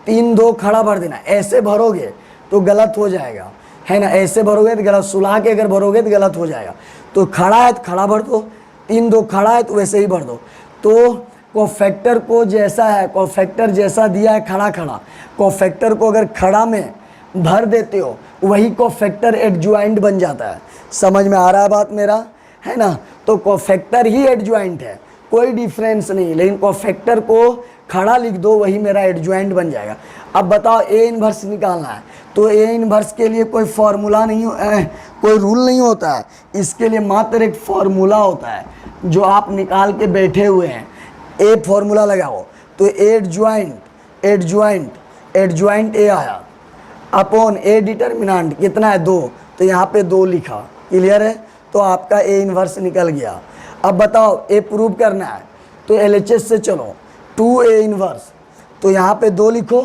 3 2 खड़ा भर देना है। ऐसे भरोगे तो गलत हो जाएगा, है ना, ऐसे भरोगे तो गलत, सुला के अगर भरोगे तो गलत हो जाएगा। तो खड़ा है तो खड़ा भर दो, 3 2 खड़ा है तो वैसे ही भर दो। तो कोफैक्टर को जैसा है, कोफैक्टर जैसा दिया है खड़ा खड़ा, कोफैक्टर को अगर खड़ा में भर देते हो वही कोफैक्टर एडजॉइंट बन जाता है। समझ में आ रहा है बात मेरा, है ना? तो कोफैक्टर ही एडजॉइंट है, कोई डिफरेंस नहीं। लेकिन कोफैक्टर को खड़ा लिख दो, वही मेरा एडजॉइंट बन जाएगा। अब बताओ ए इनवर्स निकालना है, तो ए इनवर्स के लिए कोई फॉर्मूला नहीं, कोई रूल नहीं होता है। इसके लिए मात्र एक फॉर्मूला होता है जो आप निकाल के बैठे हुए हैं। ए फॉर्मूला लगाओ तो एडजॉइंट, एडजॉइंट, एडजॉइंट ए आया अपॉन ए डिटर्मिनेंट कितना है? 2, तो यहाँ पे 2 लिखा। क्लियर है? तो आपका ए इनवर्स निकल गया। अब बताओ ए प्रूव करना है, तो LHS से चलो, 2A इनवर्स, तो यहाँ पे 2 लिखो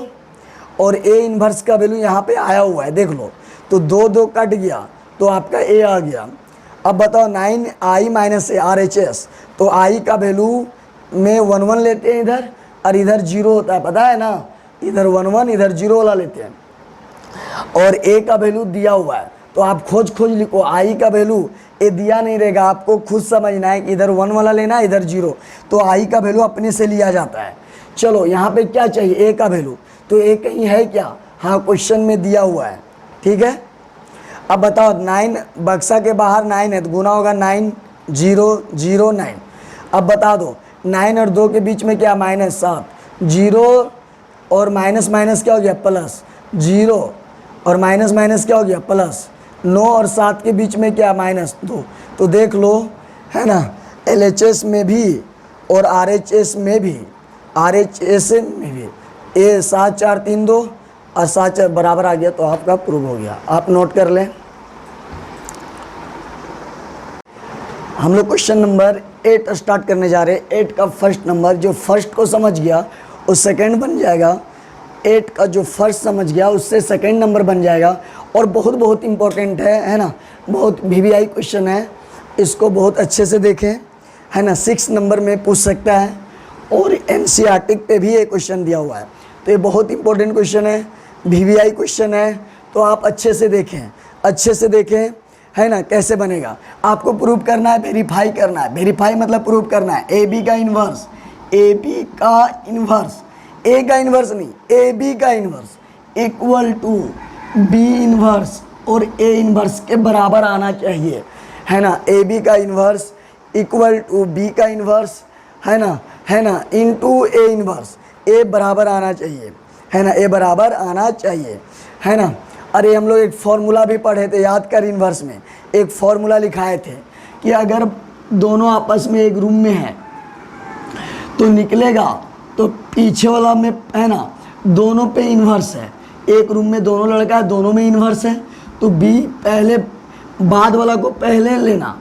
और ए इनवर्स का वैल्यू यहाँ पे आया हुआ है, देख लो। तो 2 2 कट गया तो आपका ए आ गया। अब बताओ 9i - a RHS, तो i का वैल्यू में 1 1 लेते हैं इधर, और इधर 0 होता है, पता है ना, इधर 1 1 इधर 0 वाला लेते हैं। और ए का वैल्यू दिया हुआ है, तो आप खोज लिखो, आई का वैल्यू ए दिया नहीं रहेगा, आपको खुद समझना है कि इधर 1 वाला लेना है, इधर 0, तो आई का वैल्यू अपने से लिया जाता है। चलो यहाँ पे क्या चाहिए? ए का वैल्यू, तो ए कहीं है क्या? हाँ, क्वेश्चन में दिया हुआ है, ठीक है। अब बताओ 9 बक्सा के बाहर 9 है तो गुना होगा 9 0 0 9। अब बता दो 9 और 2 के बीच में क्या? -7, 0 और माइनस माइनस क्या हो गया? प्लस, 0 और माइनस माइनस क्या हो गया? प्लस। 9 और 7 के बीच में क्या? -2। तो देख लो, है ना, LHS में भी और RHS में भी, RHS में भी ए 7 4 3 2 और 7 4 बराबर आ गया, तो आपका प्रूव हो गया। आप नोट कर लें। हम लोग क्वेश्चन नंबर 8 स्टार्ट करने जा रहे हैं। 8 का फर्स्ट नंबर, जो फर्स्ट को समझ गया वो सेकंड बन जाएगा। 8 का जो फर्स्ट समझ गया उससे सेकंड नंबर बन जाएगा। और बहुत इंपॉर्टेंट है ना, बहुत VVI क्वेश्चन है, इसको बहुत अच्छे से देखें, है ना। 6 नंबर में पूछ सकता है और NCERT पे भी ये क्वेश्चन दिया हुआ है। तो ये बहुत इंपॉर्टेंट क्वेश्चन है, VVI क्वेश्चन है, तो आप अच्छे से देखें, है ना। कैसे बनेगा आपको प्रूव करना है, वेरीफाई करना है। वेरीफाई मतलब प्रूव करना है। AB का इन्वर्स, AB का इन्वर्स, A का इन्वर्स नहीं, AB का inverse equal to B inverse और A इन्वर्स के बराबर आना चाहिए, है ना। AB का इन्वर्स इक्वल टू B का इन्वर्स, है ना, इनटू A इन्वर्स, A बराबर आना चाहिए, है ना, A बराबर आना चाहिए, है ना। अरे हम लोग एक फॉर्मूला भी पढ़े थे, याद कर। इन्वर्स में एक फॉर्मूला लिखाए थे कि अगर दोनों आपस में एक रूम में है तो निकलेगा तो पीछे वाला में, है ना, दोनों पे इन्वर्स है। एक रूम में दोनों लड़का है, दोनों में इन्वर्स है, तो B पहले, बाद वाला को पहले लेना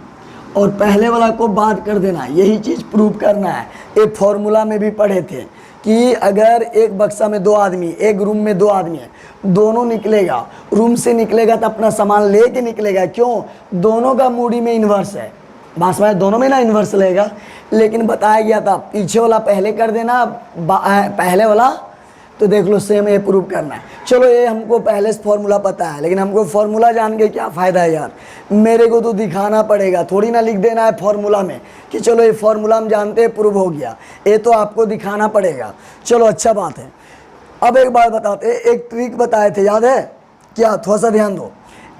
और पहले वाला को बाद कर देना, यही चीज़ प्रूव करना है। एक फॉर्मूला में भी पढ़े थे कि अगर एक बक्सा में 2 आदमी, एक रूम में 2 आदमी है, दोनों निकलेगा, रूम से निकलेगा तो अपना सामान लेके निकलेगा। क्यों? दोनों का मूडी में इन्वर्स है, बात में दोनों में ना इन्वर्स लेगा। लेकिन बताया गया था पीछे वाला पहले कर देना, पहले वाला तो देख लो सेम ये प्रूव करना है। चलो ये हमको पहले से फॉर्मूला पता है, लेकिन हमको फॉर्मूला जान के क्या फ़ायदा है यार, मेरे को तो दिखाना पड़ेगा, थोड़ी ना लिख देना है फॉर्मूला में कि चलो ये फॉर्मूला हम जानते हैं प्रूव हो गया, ये तो आपको दिखाना पड़ेगा। चलो अच्छा बात है। अब एक बात बताते, एक ट्रिक बताए थे, याद है क्या? थोड़ा सा ध्यान दो।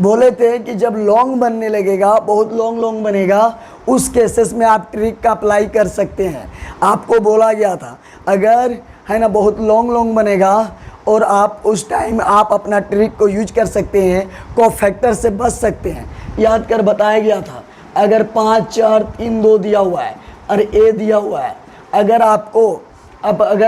बोले थे कि जब लॉन्ग बनने लगेगा, बहुत लॉन्ग बनेगा, उस केसेस में आप ट्रिक का अप्लाई कर सकते हैं। आपको बोला गया था अगर है ना बहुत लॉन्ग बनेगा और आप उस टाइम आप अपना ट्रिक को यूज कर सकते हैं, कोफैक्टर से बच सकते हैं। याद कर बताया गया था अगर 5 4 3 2 दिया हुआ है और ए दिया हुआ है, अगर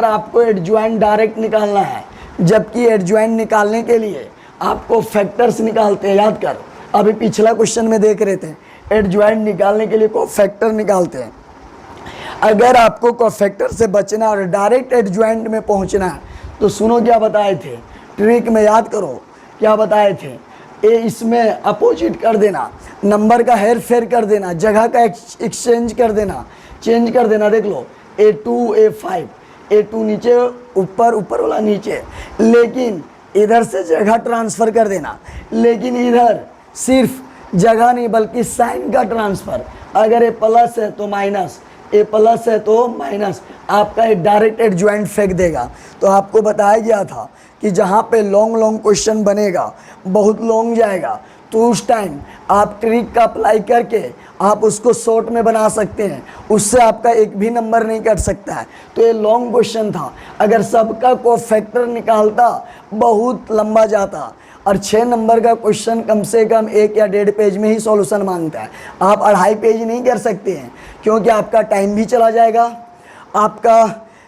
आपको एडजॉइंट डायरेक्ट निकालना है, जबकि एडजॉइंट निकालने के लिए आपको फैक्टर्स निकालते हैं। याद कर अभी पिछला क्वेश्चन में देख रहे थे, एडजॉइंट निकालने के लिए कोफैक्टर निकालते हैं। अगर आपको कोफैक्टर से बचना और डायरेक्ट एडजॉइंट में पहुंचना है तो सुनो क्या बताए थे ट्रिक में, याद करो क्या बताए थे। ए इसमें अपोजिट कर देना, नंबर का हेर फेर कर देना, जगह का एक्सचेंज कर देना, चेंज कर देना। देख लो A2 A5, A2 नीचे ऊपर, ऊपर वाला नीचे, लेकिन इधर से जगह ट्रांसफ़र कर देना। लेकिन इधर सिर्फ जगह नहीं बल्कि साइन का ट्रांसफ़र। अगर ए प्लस है तो माइनस, ए प्लस है तो माइनस, आपका एक डायरेक्ट एडजॉइंट फेंक देगा। तो आपको बताया गया था कि जहाँ पे लॉन्ग क्वेश्चन बनेगा, बहुत लॉन्ग जाएगा, तो उस टाइम आप ट्रिक का अप्लाई करके आप उसको शॉर्ट में बना सकते हैं, उससे आपका एक भी नंबर नहीं कट सकता है। तो ये लॉन्ग क्वेश्चन था, अगर सबका कोफैक्टर निकालता बहुत लंबा जाता, और 6 नंबर का क्वेश्चन कम से कम 1 या 1.5 पेज में ही सॉल्यूशन मांगता है। आप 2.5 पेज नहीं कर सकते हैं, क्योंकि आपका टाइम भी चला जाएगा, आपका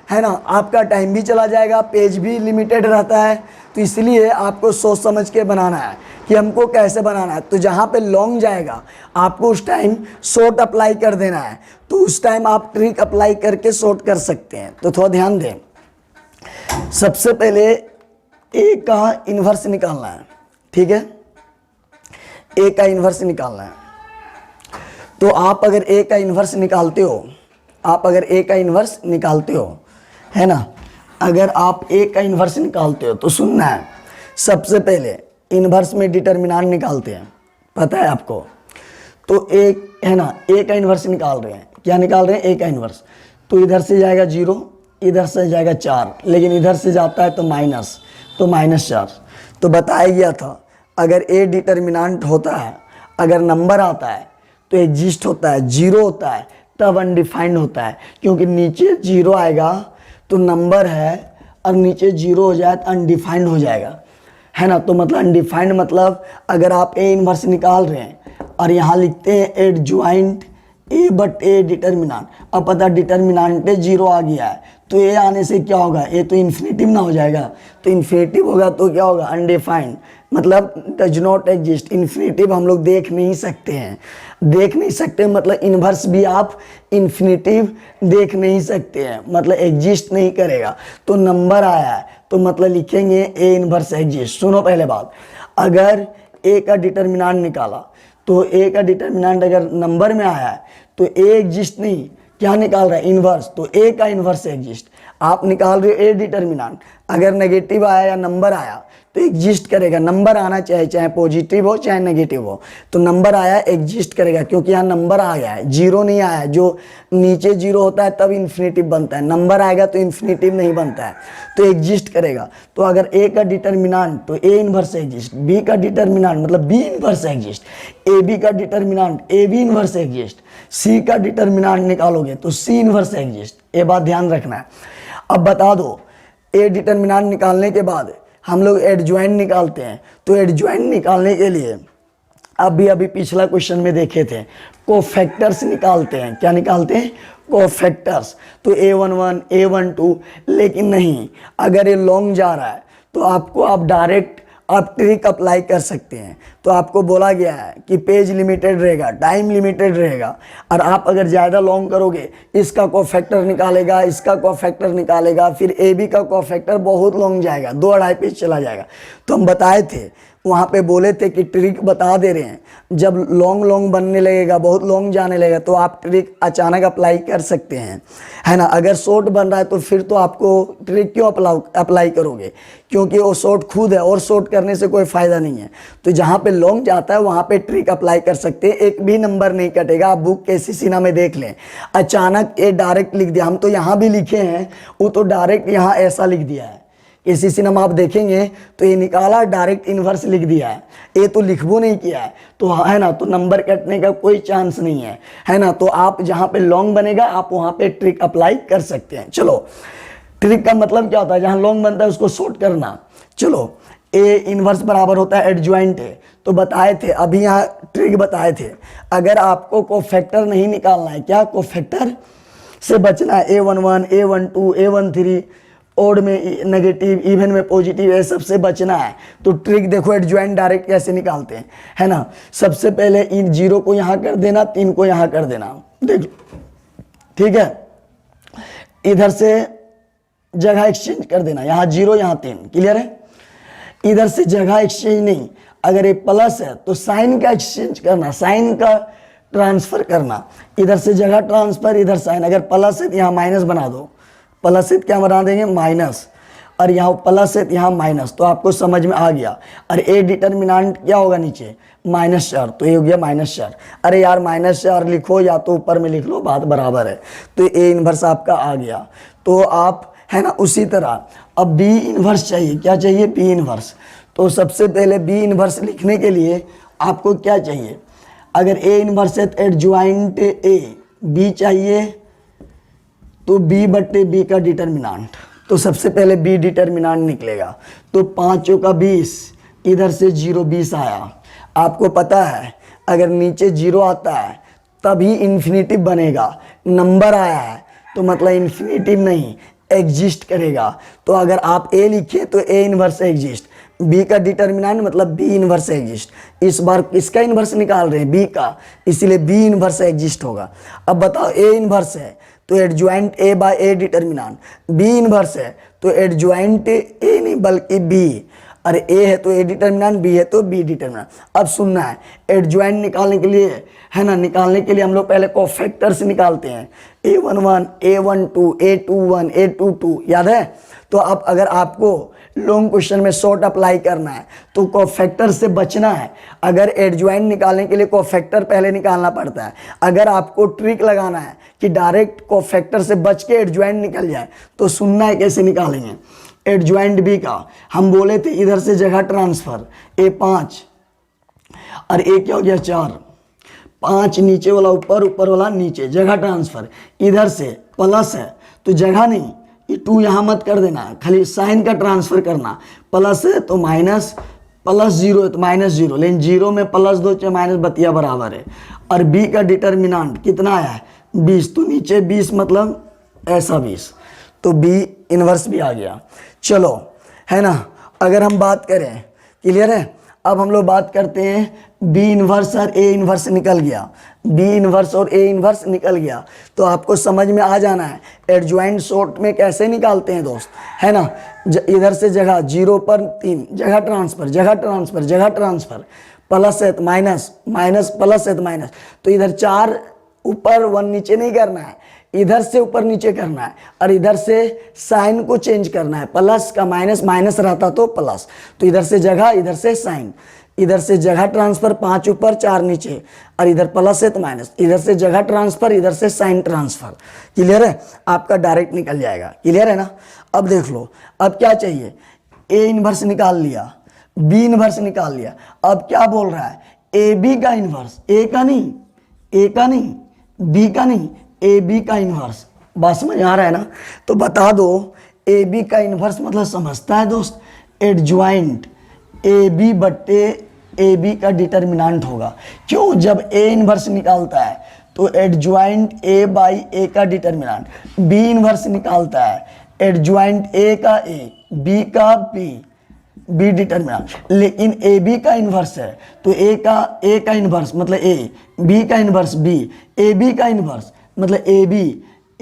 है ना, आपका टाइम भी चला जाएगा, पेज भी लिमिटेड रहता है। तो इसलिए आपको सोच समझ के बनाना है कि हमको कैसे बनाना है। तो जहाँ पे लॉन्ग जाएगा आपको उस टाइम शॉर्ट अप्लाई कर देना है, तो उस टाइम आप ट्रिक अप्लाई करके शॉर्ट कर सकते हैं। तो थोड़ा ध्यान दें, सबसे पहले ए का इन्वर्स निकालना है, ठीक है, ए का इन्वर्स निकालना है। तो आप अगर ए का इन्वर्स निकालते हो, है ना, अगर आप ए का इन्वर्स निकालते हो तो सुनना है, सबसे पहले इन्वर्स में डिटर्मिनेंट निकालते हैं, पता है आपको। तो एक है ना, ए का इन्वर्स निकाल रहे हैं, क्या निकाल रहे हैं? ए का इन्वर्स। तो इधर से जाएगा 0, इधर से जाएगा 4, लेकिन इधर से जाता है तो माइनस, तो -4। तो बताया गया था अगर ए डिटर्मिनेंट होता है, अगर नंबर आता है तो एग्जिस्ट होता है, 0 होता है तब अनडिफाइंड होता है, क्योंकि नीचे 0 आएगा तो नंबर है, और नीचे 0 हो जाए तो अनडिफाइंड हो जाएगा, है ना। तो मतलब अनडिफाइंड मतलब अगर आप ए इन्वर्स निकाल रहे हैं और यहाँ लिखते हैं adjoint A but A determinant, अब पता डिटर्मिनेंट 0 आ गया है, तो ए आने से क्या होगा? ए तो इन्फिनिटिव ना हो जाएगा, तो इन्फिनिटिव होगा तो क्या होगा? अनडिफाइंड, मतलब डज नॉट एग्जिस्ट। इन्फिनिटिव हम लोग देख नहीं सकते हैं, देख नहीं सकते मतलब इन्वर्स भी आप इन्फिनिटिव देख नहीं सकते हैं, मतलब एग्जिस्ट नहीं करेगा। तो नंबर आया है तो मतलब लिखेंगे ए इन्वर्स एग्जिस्ट। सुनो पहले बात, अगर ए का डिटर्मिनेंट निकाला तो ए का डिटर्मिनेंट अगर नंबर में आया है तो ए एग्जिस्ट नहीं, क्या निकाल रहा है? इन्वर्स। तो ए का इन्वर्स एग्जिस्ट। आप निकाल रहे हो ए डिटर्मिनेंट, अगर नेगेटिव आया या नंबर आया तो एग्जिस्ट करेगा, नंबर आना चाहे पॉजिटिव हो चाहे नेगेटिव हो, तो नंबर आया एग्जिस्ट करेगा, क्योंकि यहाँ नंबर आ गया है, 0 नहीं आया है। जो नीचे 0 होता है तब इन्फिनिटिव बनता है, नंबर आएगा तो इन्फिनिटिव नहीं बनता है, तो एग्जिस्ट करेगा। तो अगर ए का डिटर्मिनेंट तो ए इन्वर्स एग्जिस्ट, बी का डिटर्मिनेंट मतलब B inverse exist, A B का determinant A B inverse exist, C का डिटर्मिनेंट निकालोगे तो सी इन्वर्स एग्जिस्ट। ये बात ध्यान रखना है। अब बता दो, ए डिटर्मिनेंट निकालने के बाद हम लोग एडजॉइंट निकालते हैं, तो एडजॉइंट निकालने के लिए अभी पिछला क्वेश्चन में देखे थे कोफैक्टर्स निकालते हैं। क्या निकालते हैं? कोफैक्टर्स। तो A11 A12, लेकिन नहीं, अगर ये लॉन्ग जा रहा है तो आपको आप डायरेक्ट आप ट्रिक अप्लाई कर सकते हैं। तो आपको बोला गया है कि पेज लिमिटेड रहेगा, टाइम लिमिटेड रहेगा, और आप अगर ज़्यादा लॉन्ग करोगे इसका कोफैक्टर निकालेगा, इसका कोफैक्टर निकालेगा, फिर ए बी का कोफैक्टर बहुत लॉन्ग जाएगा, 2-2.5 पेज चला जाएगा। तो हम बताए थे वहाँ पे, बोले थे कि ट्रिक बता दे रहे हैं, जब लॉन्ग बनने लगेगा, बहुत लॉन्ग जाने लगेगा, तो आप ट्रिक अचानक अप्लाई कर सकते हैं, है ना। अगर शॉर्ट बन रहा है तो फिर तो आपको ट्रिक क्यों अप्लाई करोगे, क्योंकि वो शॉर्ट खुद है और शॉर्ट करने से कोई फ़ायदा नहीं है। तो जहाँ पे लॉन्ग जाता है वहाँ पे ट्रिक अप्लाई कर सकते हैं, एक भी नंबर नहीं कटेगा। आप बुक के सीना में देख लें, अचानक ये डायरेक्ट लिख दिया, हम तो यहाँ भी लिखे हैं, वो तो डायरेक्ट यहाँ ऐसा लिख दिया है। इसी सिनेमा आप देखेंगे तो ये निकाला, डायरेक्ट इन्वर्स लिख दिया है, ये तो लिखबो नहीं किया है, तो है ना, तो नंबर कटने का कोई चांस नहीं है ना। तो आप जहाँ पे लॉन्ग बनेगा आप वहाँ पे ट्रिक अप्लाई कर सकते हैं। चलो, ट्रिक का मतलब क्या होता है, जहाँ लॉन्ग बनता है उसको शॉर्ट करना। चलो, ए इन्वर्स बराबर होता है एडजॉइंट है, तो बताए थे अभी, यहाँ ट्रिक बताए थे। अगर आपको कोफैक्टर नहीं निकालना है, क्या कोफैक्टर से बचना है, A11, A12, A13, ओड में नेगेटिव, इवन में पॉजिटिव, ये सबसे बचना है, तो ट्रिक देखो एडजॉइंट डायरेक्ट कैसे निकालते हैं, है ना। सबसे पहले इन 0 को यहाँ कर देना, 3 को यहाँ कर देना, देख, ठीक है। इधर से जगह एक्सचेंज कर देना, यहाँ 0 यहाँ 3, क्लियर है। इधर से जगह एक्सचेंज नहीं, अगर ये प्लस है तो साइन का एक्सचेंज करना, साइन का ट्रांसफर करना, इधर से जगह ट्रांसफर, इधर साइन। अगर प्लस है तो यहाँ माइनस बना दो, प्लस है क्या बना देंगे, माइनस, और यहाँ प्लस है तो यहाँ माइनस। तो आपको समझ में आ गया। और ए डिटर्मिनेंट क्या होगा नीचे, -4, तो ये हो गया -4। अरे यार -4 लिखो या तो ऊपर में लिख लो, बात बराबर है। तो ए इन्वर्स आपका आ गया। तो आप, है ना, उसी तरह अब बी इन्वर्स चाहिए, क्या चाहिए, बी इन्वर्स। तो सबसे पहले बी इन्वर्स लिखने के लिए आपको क्या चाहिए, अगर ए इन्वर्स है तो एडजॉइंट ए, बी चाहिए तो बी बट्टे बी का डिटर्मिनेंट। तो सबसे पहले बी डिटर्मिनेंट निकलेगा, तो 5 का 20, इधर से 0 20 आया। आपको पता है अगर नीचे 0 आता है तभी इन्फिनिटिव बनेगा, नंबर आया है तो मतलब इन्फिनिटिव नहीं, एग्जिस्ट करेगा। तो अगर आप ए लिखिए तो ए इन्वर्स एग्जिस्ट, बी का डिटर्मिनेंट मतलब बी इन्वर्स एग्जिस्ट। इस बार किसका इन्वर्स निकाल रहे हैं, बी का, इसीलिए बी इन्वर्स एग्जिस्ट होगा। अब बताओ, ए इन्वर्स है तो adjoint A by A determinant, B inverse है तो एडजॉइंट ए नहीं बल्कि बी, अरे ए है तो ए डिटर्मिनेंट, बी है तो बी डिटर्मिनेंट। अब सुनना है, एडजॉइंट निकालने के लिए, है ना, निकालने के लिए हम लोग पहले कोफैक्टर से निकालते हैं, A11, A12, A21, A22, याद है। तो अब अगर आपको लॉन्ग क्वेश्चन में शॉर्ट अप्लाई करना है तो कोफैक्टर से बचना है। अगर एडजॉइंट निकालने के लिए कोफैक्टर पहले निकालना पड़ता है। अगर आपको ट्रिक लगाना है कि डायरेक्ट कोफैक्टर से बच के एडजॉइंट निकल जाए, तो सुनना है कैसे निकालेंगे। एडजॉइंट बी का हम बोले थे इधर से जगह ट्रांसफर, A5 और ए क्या हो गया 4, 5 नीचे वाला ऊपर, ऊपर वाला नीचे, जगह ट्रांसफर। इधर से प्लस है तो जगह नहीं, ये 2 यहाँ मत कर देना, खाली साइन का ट्रांसफर करना। प्लस है तो माइनस, प्लस 0 है तो -0, लेकिन 0 में +2 चाहे माइनस बतिया बराबर है। और बी का डिटर्मिनेंट कितना आया है, 20, तो नीचे 20 मतलब ऐसा 20, तो बी इन्वर्स भी आ गया। चलो, है ना। अगर हम बात करें, क्लियर है, अब हम लोग बात करते हैं बी इन्वर्स और ए इन्वर्स निकल गया, बी इन्वर्स और ए इन्वर्स निकल गया। तो आपको समझ में आ जाना है एडजॉइंट शॉर्ट में कैसे निकालते हैं दोस्त, है ना। इधर से जगह 0 पर 3, जगह ट्रांसफर, जगह ट्रांसफर, जगह ट्रांसफर, प्लस है तो माइनस, माइनस प्लस है तो माइनस। तो इधर 4 ऊपर 1 नीचे नहीं करना है, इधर से ऊपर नीचे करना है, और इधर से साइन को चेंज करना है, प्लस का माइनस, माइनस रहता तो प्लस। तो इधर से जगह, इधर से साइन, इधर से जगह ट्रांसफर, 5 ऊपर 4 नीचे, और इधर प्लस है तो माइनस, इधर से जगह ट्रांसफर, इधर से साइन ट्रांसफर। क्लियर है, आपका डायरेक्ट निकल जाएगा। क्लियर है ना। अब देख लो, अब क्या चाहिए, ए इन्वर्स निकाल लिया, बी इन्वर्स निकाल लिया। अब क्या बोल रहा है, ए बी का इन्वर्स, ए का नहीं, ए का नहीं, बी का नहीं, ए बी का इन्वर्स। बात समझ आ रहा है ना। तो बता दो, ए बी का इन्वर्स मतलब समझता है दोस्त, एडजॉइंट ए बी बट्टे ए बी का डिटर्मिनेंट होगा। क्यों, जब ए इन्वर्स निकालता है तो एडजॉइंट ए बाई ए का डिटर्मिनेंट, बी इन्वर्स निकालता है एडजॉइंट ए का ए, बी का बी, बी डिटर्मिनेंट, लेकिन ए बी का इन्वर्स है तो ए का इन्वर्स मतलब ए, बी का इन्वर्स बी, ए बी का इन्वर्स मतलब ए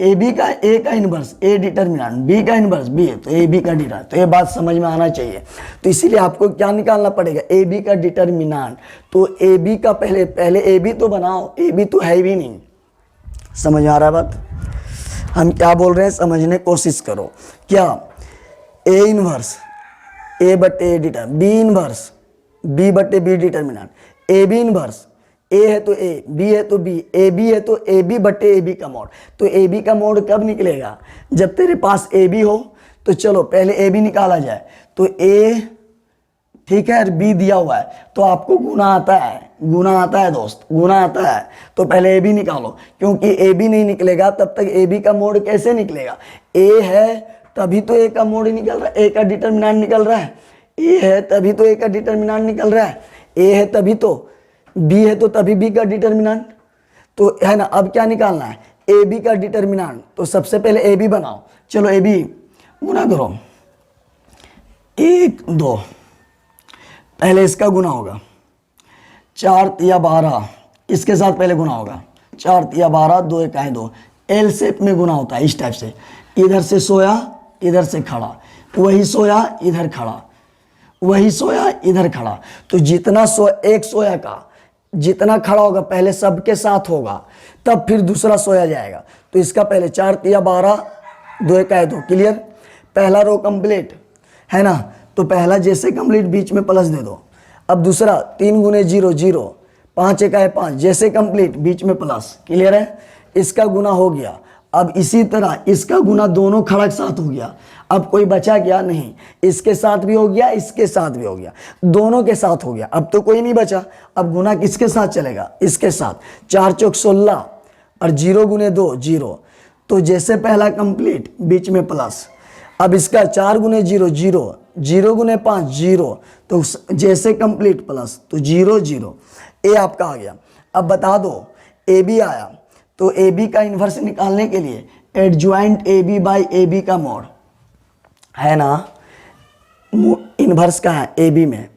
बी का ए का इन्वर्स ए डिटर्मिनेंट, बी का इन्वर्स बी है तो ए बी का डिटर्मिनेंट। तो ये बात समझ में आना चाहिए। तो इसीलिए आपको क्या निकालना पड़ेगा, ए बी का डिटर्मिनेंट। तो ए बी का पहले ए बी तो बनाओ, ए बी तो है भी नहीं। समझ आ रहा है बात, हम क्या बोल रहे हैं समझने की कोशिश करो। क्या ए इन्वर्स ए बटे A determinant, B inverse B बटे B determinant, A B inverse A है तो ए, बी है तो बी, ए बी है तो ए बी बटे ए बी का मोड। तो ए बी का मोड कब निकलेगा, जब तेरे पास ए बी हो। तो चलो पहले ए बी निकाला जाए। तो ए ठीक है, बी दिया हुआ है तो आपको गुना आता है, गुना आता है दोस्त, गुना आता है। तो पहले ए बी निकालो, क्योंकि ए बी नहीं निकलेगा तब तक ए बी का मोड कैसे निकलेगा। ए है तभी तो ए का मोड निकल रहा है, ए का डिटर्मिनेंट निकल रहा है। ए है तभी तो ए का डिटर्मिनेंट निकल रहा है, ए है तभी तो, बी है तो तभी बी का डिटर्मिनेंट। तो है ना, अब क्या निकालना है, ए बी का डिटर्मिनेंट। तो सबसे पहले ए बी बनाओ। चलो ए बी गुना करो, 1 2, पहले इसका गुना होगा 4 तिया 12, इसके साथ पहले गुना होगा 4 तिया 12, 2 1 2, एल शेप में गुना होता है इस टाइप से। इधर से सोया इधर से खड़ा, वही सोया इधर खड़ा, वही सोया इधर खड़ा। तो जितना एक सोया का जितना खड़ा होगा पहले सबके साथ होगा, तब फिर दूसरा सोया जाएगा। तो इसका पहले 4 तिया 12, 2 1 2, क्लियर। पहला रो कंप्लीट है ना, तो पहला जैसे कंप्लीट बीच में प्लस दे दो। अब दूसरा 3 गुने 0 0, 5 1 5, जैसे कंप्लीट बीच में प्लस, क्लियर है। इसका गुना हो गया। अब इसी तरह इसका गुना दोनों खड़ा के साथ हो गया। अब कोई बचा क्या, नहीं, इसके साथ भी हो गया, इसके साथ भी हो गया, दोनों के साथ हो गया। अब तो कोई नहीं बचा। अब गुना किसके साथ चलेगा, इसके साथ। 4 चौक 16 और 0 गुने 2 0, तो जैसे पहला कंप्लीट बीच में प्लस। अब इसका 4 गुने 0 0, 0 गुने 5 0, तो जैसे कंप्लीट प्लस, तो 0 0, ए आपका आ गया। अब बता दो ए बी आया, तो ए बी का इन्वर्स निकालने के लिए adjoint A B by A B का मोड है ना, इन्वर्स का है ए बी में।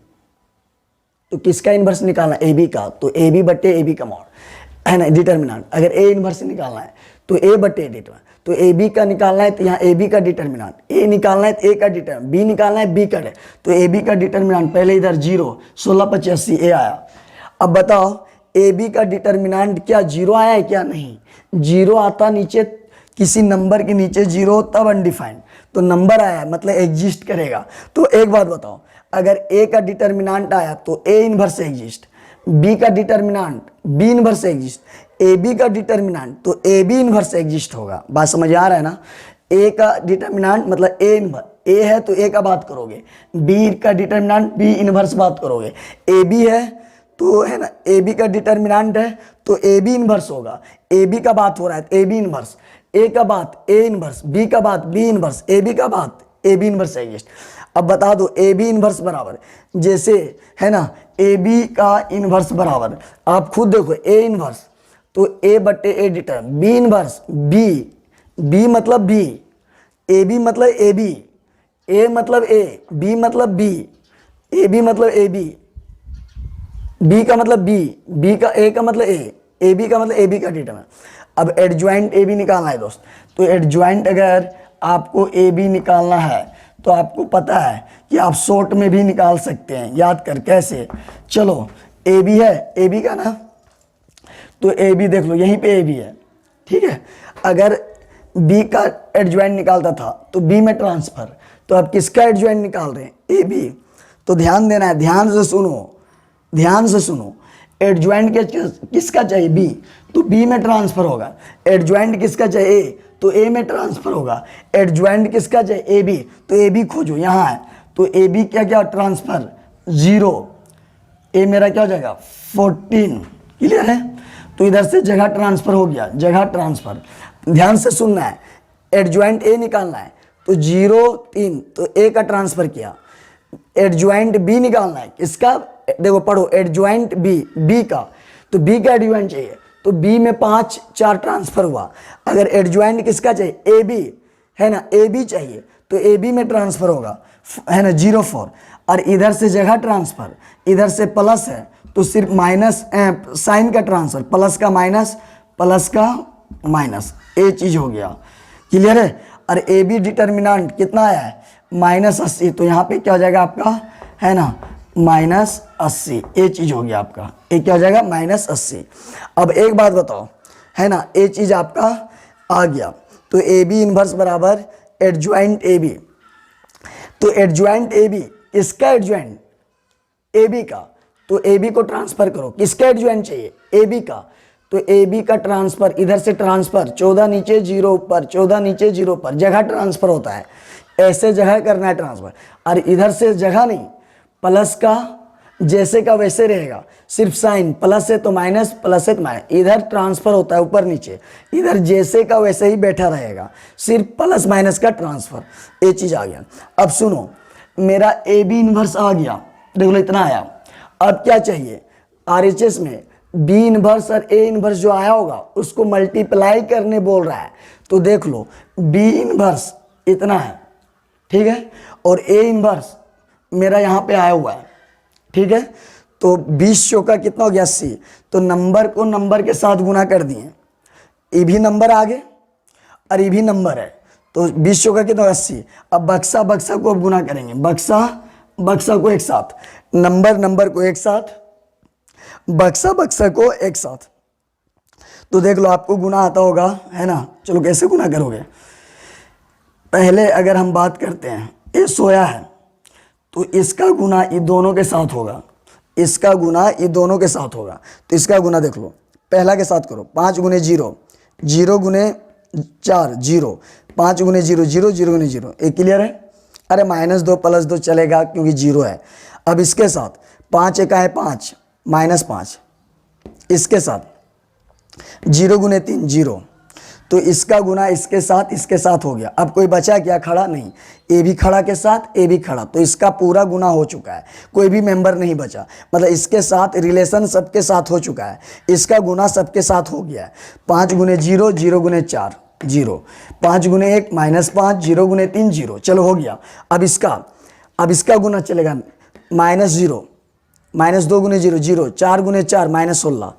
तो किसका इन्वर्स निकालना, ए बी का, तो ए बी बटे ए बी का मोड है ना, डिटर्मिनेंट। अगर ए इन्वर्स निकालना है तो ए बटे डिटर्मिनेंट। तो ए बी का निकालना है तो यहाँ ए बी का डिटर्मिनेंट, ए निकालना है तो ए का डिटर्मिनेंट, बी निकालना है बी का। तो ए बी का डिटर्मिनेंट पहले इधर 0 16 85 ए आया। अब बताओ ए बी का डिटर्मिनेंट क्या 0 आया है क्या, नहीं। 0 आता नीचे, किसी नंबर के नीचे 0 तब अनडिफाइंड, तो नंबर आया है मतलब एग्जिस्ट करेगा। तो एक बात बताओ, अगर ए का डिटर्मिनेंट आया तो ए इनवर्स एग्जिस्ट, बी का determinant B inverse exist, A B का डिटर्मिनेंट तो ए बी इनवर्स एग्जिस्ट होगा। बात समझ आ रहा है ना। ए का डिटर्मिनेंट मतलब ए इनवर्स, ए है तो ए का बात करोगे, बी का डिटर्मिनेंट बी इनवर्स बात करोगे, ए बी है तो है ना, ए बी का डिटर्मिनेंट है तो ए बी इनवर्स होगा। ए बी का बात हो रहा है तो ए बी इनवर्स, ए का बात ए इनवर्स, बी का बात बी इनवर्स, ए बी का बात ए बी इनवर्स एग्जिस्ट। अब बता दो ए बी इनवर्स बराबर, जैसे है ना ए बी का इनवर्स बराबर, आप खुद देखो ए इनवर्स तो ए बटे ए डिटर्म, बी इनवर्स बी, बी मतलब बी, ए बी मतलब ए बी, ए मतलब ए, बी मतलब बी, ए बी मतलब ए बी, बी का मतलब बी, बी का ए का मतलब ए बी का मतलब ए बी का डिटर्मिनेंट। अब एडजॉइंट ए बी निकालना है दोस्त। तो एडजॉइंट अगर आपको ए बी निकालना है तो आपको पता है कि आप शॉर्ट में भी निकाल सकते हैं, याद कर कैसे। चलो ए बी है, ए बी का ना, तो ए बी देख लो यहीं पे ए बी है, ठीक है। अगर बी का एडजॉइंट निकालता था तो बी में ट्रांसफर, तो अब किसका एडजॉइंट निकाल रहे हैं, ए बी। तो ध्यान देना है, ध्यान से सुनो, ध्यान से सुनो। एडजॉइंट किसका चाहिए, बी, तो बी में ट्रांसफर होगा। एडजॉइंट किसका चाहिए, ए, तो ए में ट्रांसफर होगा। एडजॉइंट किसका चाहिए, ए बी, तो ए बी खोजो, यहाँ है तो ए बी क्या क्या ट्रांसफर 0, ए मेरा क्या हो जाएगा 14, क्लियर है। तो इधर से जगह ट्रांसफर हो गया, जगह ट्रांसफर। ध्यान से सुनना है, एडजॉइंट ए निकालना है तो 0 3, तो ए का ट्रांसफर किया। एडजॉइंट बी निकालना है, किसका, देखो पढ़ो, एडजॉइंट बी, बी का, तो बी का एडजॉइंट चाहिए तो बी में 5 4 ट्रांसफर हुआ। अगर एडजॉइंट किसका चाहिए, ए बी है ना, ए बी चाहिए तो ए बी में ट्रांसफर होगा, है ना 0 4, और इधर से जगह ट्रांसफर, इधर से प्लस है तो सिर्फ माइनस साइन का ट्रांसफर, प्लस का माइनस, प्लस का माइनस, ये चीज़ हो गया। क्लियर है। और ए बी डिटर्मिनेंट कितना आया है -80, तो यहाँ पे क्या हो जाएगा आपका, है ना -80, ये चीज़ हो गया आपका, ये क्या हो जाएगा -80। अब एक बात बताओ, है ना, ये चीज़ आपका आ गया, तो ए बी इनवर्स बराबर एडजॉइंट ए बी, तो एडजॉइंट ए बी किसका एडजॉइंट, ए बी का, तो ए बी को ट्रांसफर करो, किसका एडजॉइंट चाहिए, ए बी का, तो ए बी का ट्रांसफर, इधर से ट्रांसफर 14 नीचे 0 ऊपर, 14 नीचे 0 ऊपर, जगह ट्रांसफर होता है, ऐसे जगह करना है ट्रांसफर, और इधर से जगह नहीं, प्लस का जैसे का वैसे रहेगा, सिर्फ साइन, प्लस है तो माइनस, प्लस है तो माइनस, इधर ट्रांसफर होता है ऊपर नीचे, इधर जैसे का वैसे ही बैठा रहेगा, सिर्फ प्लस माइनस का ट्रांसफर, ये चीज़ आ गया। अब सुनो, मेरा ए बी इनवर्स आ गया, देख लो इतना आया, अब क्या चाहिए, RHS में बी इनवर्स और ए इनवर्स जो आया होगा उसको मल्टीप्लाई करने बोल रहा है, तो देख लो बी इनवर्स इतना है, ठीक है, और ए इनवर्स मेरा यहाँ पे आया हुआ है, ठीक है, तो 20 चौका कितना हो गया 80, तो नंबर को नंबर के साथ गुना कर दिए, ये भी नंबर आगे और ये भी नंबर है, तो 20 चौका कितना 80। अब बक्सा बक्सा को अब गुना करेंगे, बक्सा बक्सा को एक साथ, नंबर नंबर को एक साथ, बक्सा बक्सा को एक साथ, तो देख लो आपको गुना आता होगा, है ना। चलो कैसे गुना करोगे, पहले अगर हम बात करते हैं, ये सोया है तो इसका गुना ये दोनों के साथ होगा, इसका गुना ये दोनों के साथ होगा, तो इसका गुना देख लो, पहला के साथ करो, 5 गुने 0, 0 गुने 4 0, 5 गुने 0 0, 0 गुने 0, ये क्लियर है। अरे -2 +2 चलेगा क्योंकि 0 है। अब इसके साथ 5 एका है 5, -5, इसके साथ 0 गुने 3 0, तो इसका गुना इसके साथ हो गया। अब कोई बचा क्या खड़ा, नहीं, ए भी खड़ा के साथ ए भी खड़ा, तो इसका पूरा गुना हो चुका है, कोई भी मेंबर नहीं बचा, मतलब इसके साथ रिलेशन सबके साथ हो चुका है, इसका गुना सबके साथ हो गया है। 5 गुने 0, 0 गुने 4 0, 5 गुने 1 -5, 0 गुने 3 0, चलो हो गया। अब इसका गुना चलेगा -0, -2 गुने 0 0, 4 गुने 4 -16,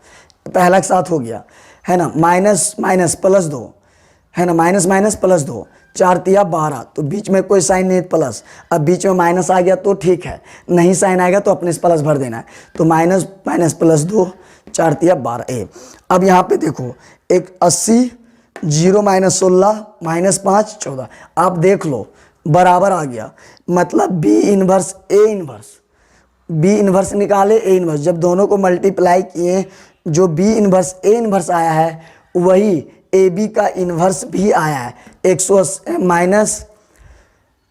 पहला के साथ हो गया, है ना, माइनस माइनस +2, है ना, माइनस माइनस +2, 4 तिया 12, तो बीच में कोई साइन नहीं प्लस, अब बीच में माइनस आ गया तो ठीक है, नहीं साइन आएगा तो अपने से प्लस भर देना है, तो माइनस माइनस +2, 4 तिया 12 ए। अब यहाँ पे देखो, एक 80, 0 -16, -5 14, आप देख लो बराबर आ गया, मतलब B inverse A inverse, B inverse निकाले ए इनवर्स, जब दोनों को मल्टीप्लाई किए, जो बी इनवर्स ए इनवर्स आया है वही ए बी का इनवर्स भी आया है, 180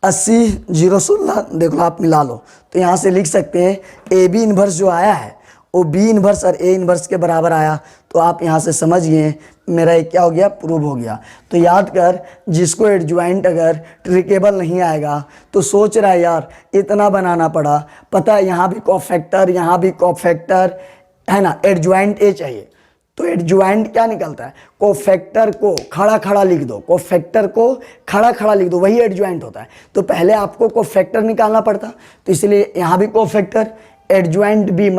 -80 0 16, देख लो आप मिला लो, तो यहाँ से लिख सकते हैं ए बी इनवर्स जो आया है वो बी इनवर्स और ए इनवर्स के बराबर आया, तो आप यहाँ से समझ गए मेरा ये क्या हो गया, प्रूव हो गया। तो याद कर, जिसको एडजॉइंट अगर ट्रिकेबल नहीं आएगा तो सोच रहा है यार इतना बनाना पड़ा, पता है यहाँ भी कोफैक्टर, यहाँ भी कोफैक्टर, है ना, एडजॉइंट ए चाहिए, तो एडजॉइंट क्या निकलता है, कोफैक्टर को खड़ा खड़ा लिख दो, कोफैक्टर को खड़ा खड़ा लिख दो, वही एडजॉइंट होता है। तो पहले आपको कोफैक्टर निकालना पड़ता, तो इसलिए यहाँ भी कोफैक्टर, एडजॉइंट बी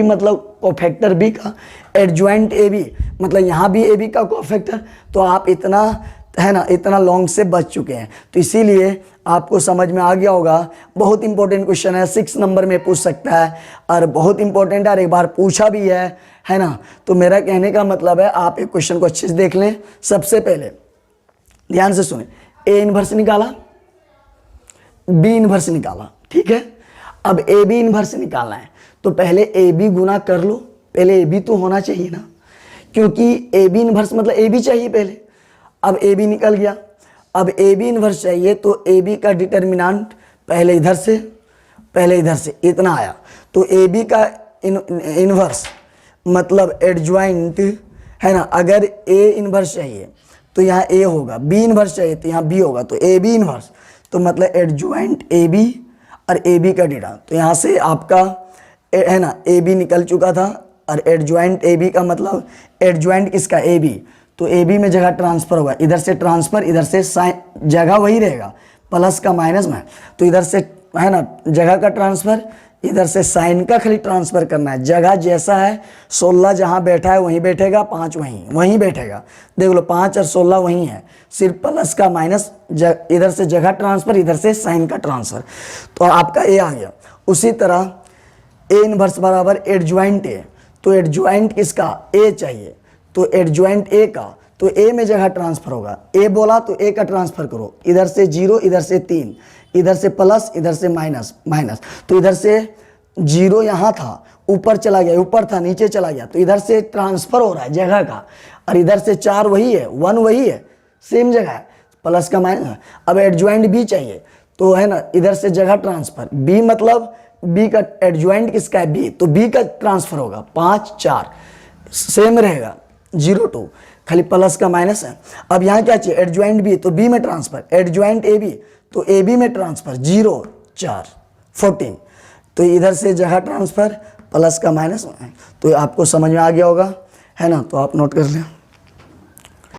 मतलब कोफैक्टर बी का, एडजॉइंट ए बी मतलब यहाँ भी ए बी का कोफैक्टर, तो आप इतना, है ना, इतना लॉन्ग से बच चुके हैं, तो इसीलिए आपको समझ में आ गया होगा। बहुत इंपॉर्टेंट क्वेश्चन है, 6 नंबर में पूछ सकता है और बहुत इंपॉर्टेंट है, और एक बार पूछा भी है ना। तो मेरा कहने का मतलब है आप एक क्वेश्चन को अच्छे से देख लें। सबसे पहले ध्यान से सुने, ए इनवर्स निकाला, बी इनवर्स निकाला, ठीक है। अब ए बी इनवर्स निकालना है तो पहले ए बी गुना कर लो, पहले ए बी तो होना चाहिए ना, क्योंकि ए बी इनवर्स मतलब ए बी चाहिए पहले। अब ए बी निकल गया, अब ए बी इनवर्स चाहिए, तो ए बी का डिटर्मिनेंट पहले इधर से इतना आया, तो ए बी का इनवर्स मतलब एडजॉइंट, है ना। अगर ए इनवर्स चाहिए तो यहाँ ए होगा, बी इनवर्स चाहिए तो यहाँ बी होगा, तो ए बी इनवर्स तो मतलब एडजॉइंट ए बी और ए बी का डिटा, तो यहाँ से आपका है ना ए बी निकल चुका था, और एडजॉइंट ए बी का मतलब एडजॉइंट किसका, ए बी, तो ए बी में जगह ट्रांसफर होगा, इधर से ट्रांसफर, इधर से साइन, जगह वही रहेगा, प्लस का माइनस में, तो इधर से है ना जगह का ट्रांसफर, इधर से साइन का खाली ट्रांसफर करना है। जगह जैसा है 16 जहाँ बैठा है वहीं बैठेगा, 5 वहीं बैठेगा, देख लो 5 और 16 वहीं है, सिर्फ प्लस का माइनस, इधर से जगह ट्रांसफर, इधर से साइन का ट्रांसफर, तो आपका ए आ गया। उसी तरह ए इनवर्स बराबर एडजॉइंट ए, तो एडजॉइंट किसका, ए चाहिए, तो एडजॉइंट ए का, तो ए में जगह ट्रांसफर होगा, ए बोला तो ए का ट्रांसफर करो, इधर से 0, इधर से 3, इधर से प्लस, इधर से माइनस माइनस, तो इधर से 0 यहाँ था, ऊपर चला गया, ऊपर था नीचे चला गया, तो इधर से ट्रांसफर हो रहा है जगह का, और इधर से 4 वही है, 1 वही है, सेम जगह है, प्लस का माइनस। अब एडजॉइंट बी चाहिए, तो है ना इधर से जगह ट्रांसफर, बी मतलब बी का एडजॉइंट किसका है, बी, तो बी का ट्रांसफर होगा, 5 4 सेम रहेगा, 0 2, खाली प्लस का माइनस है। अब यहाँ क्या चाहिए, एडजॉइंट बी, तो बी में ट्रांसफर, एडजॉइंट ए बी, तो ए बी में ट्रांसफर, 0 4 14, तो इधर से जगह ट्रांसफर, प्लस का माइनस, तो आपको समझ में आ गया होगा, है ना, तो आप नोट कर लें।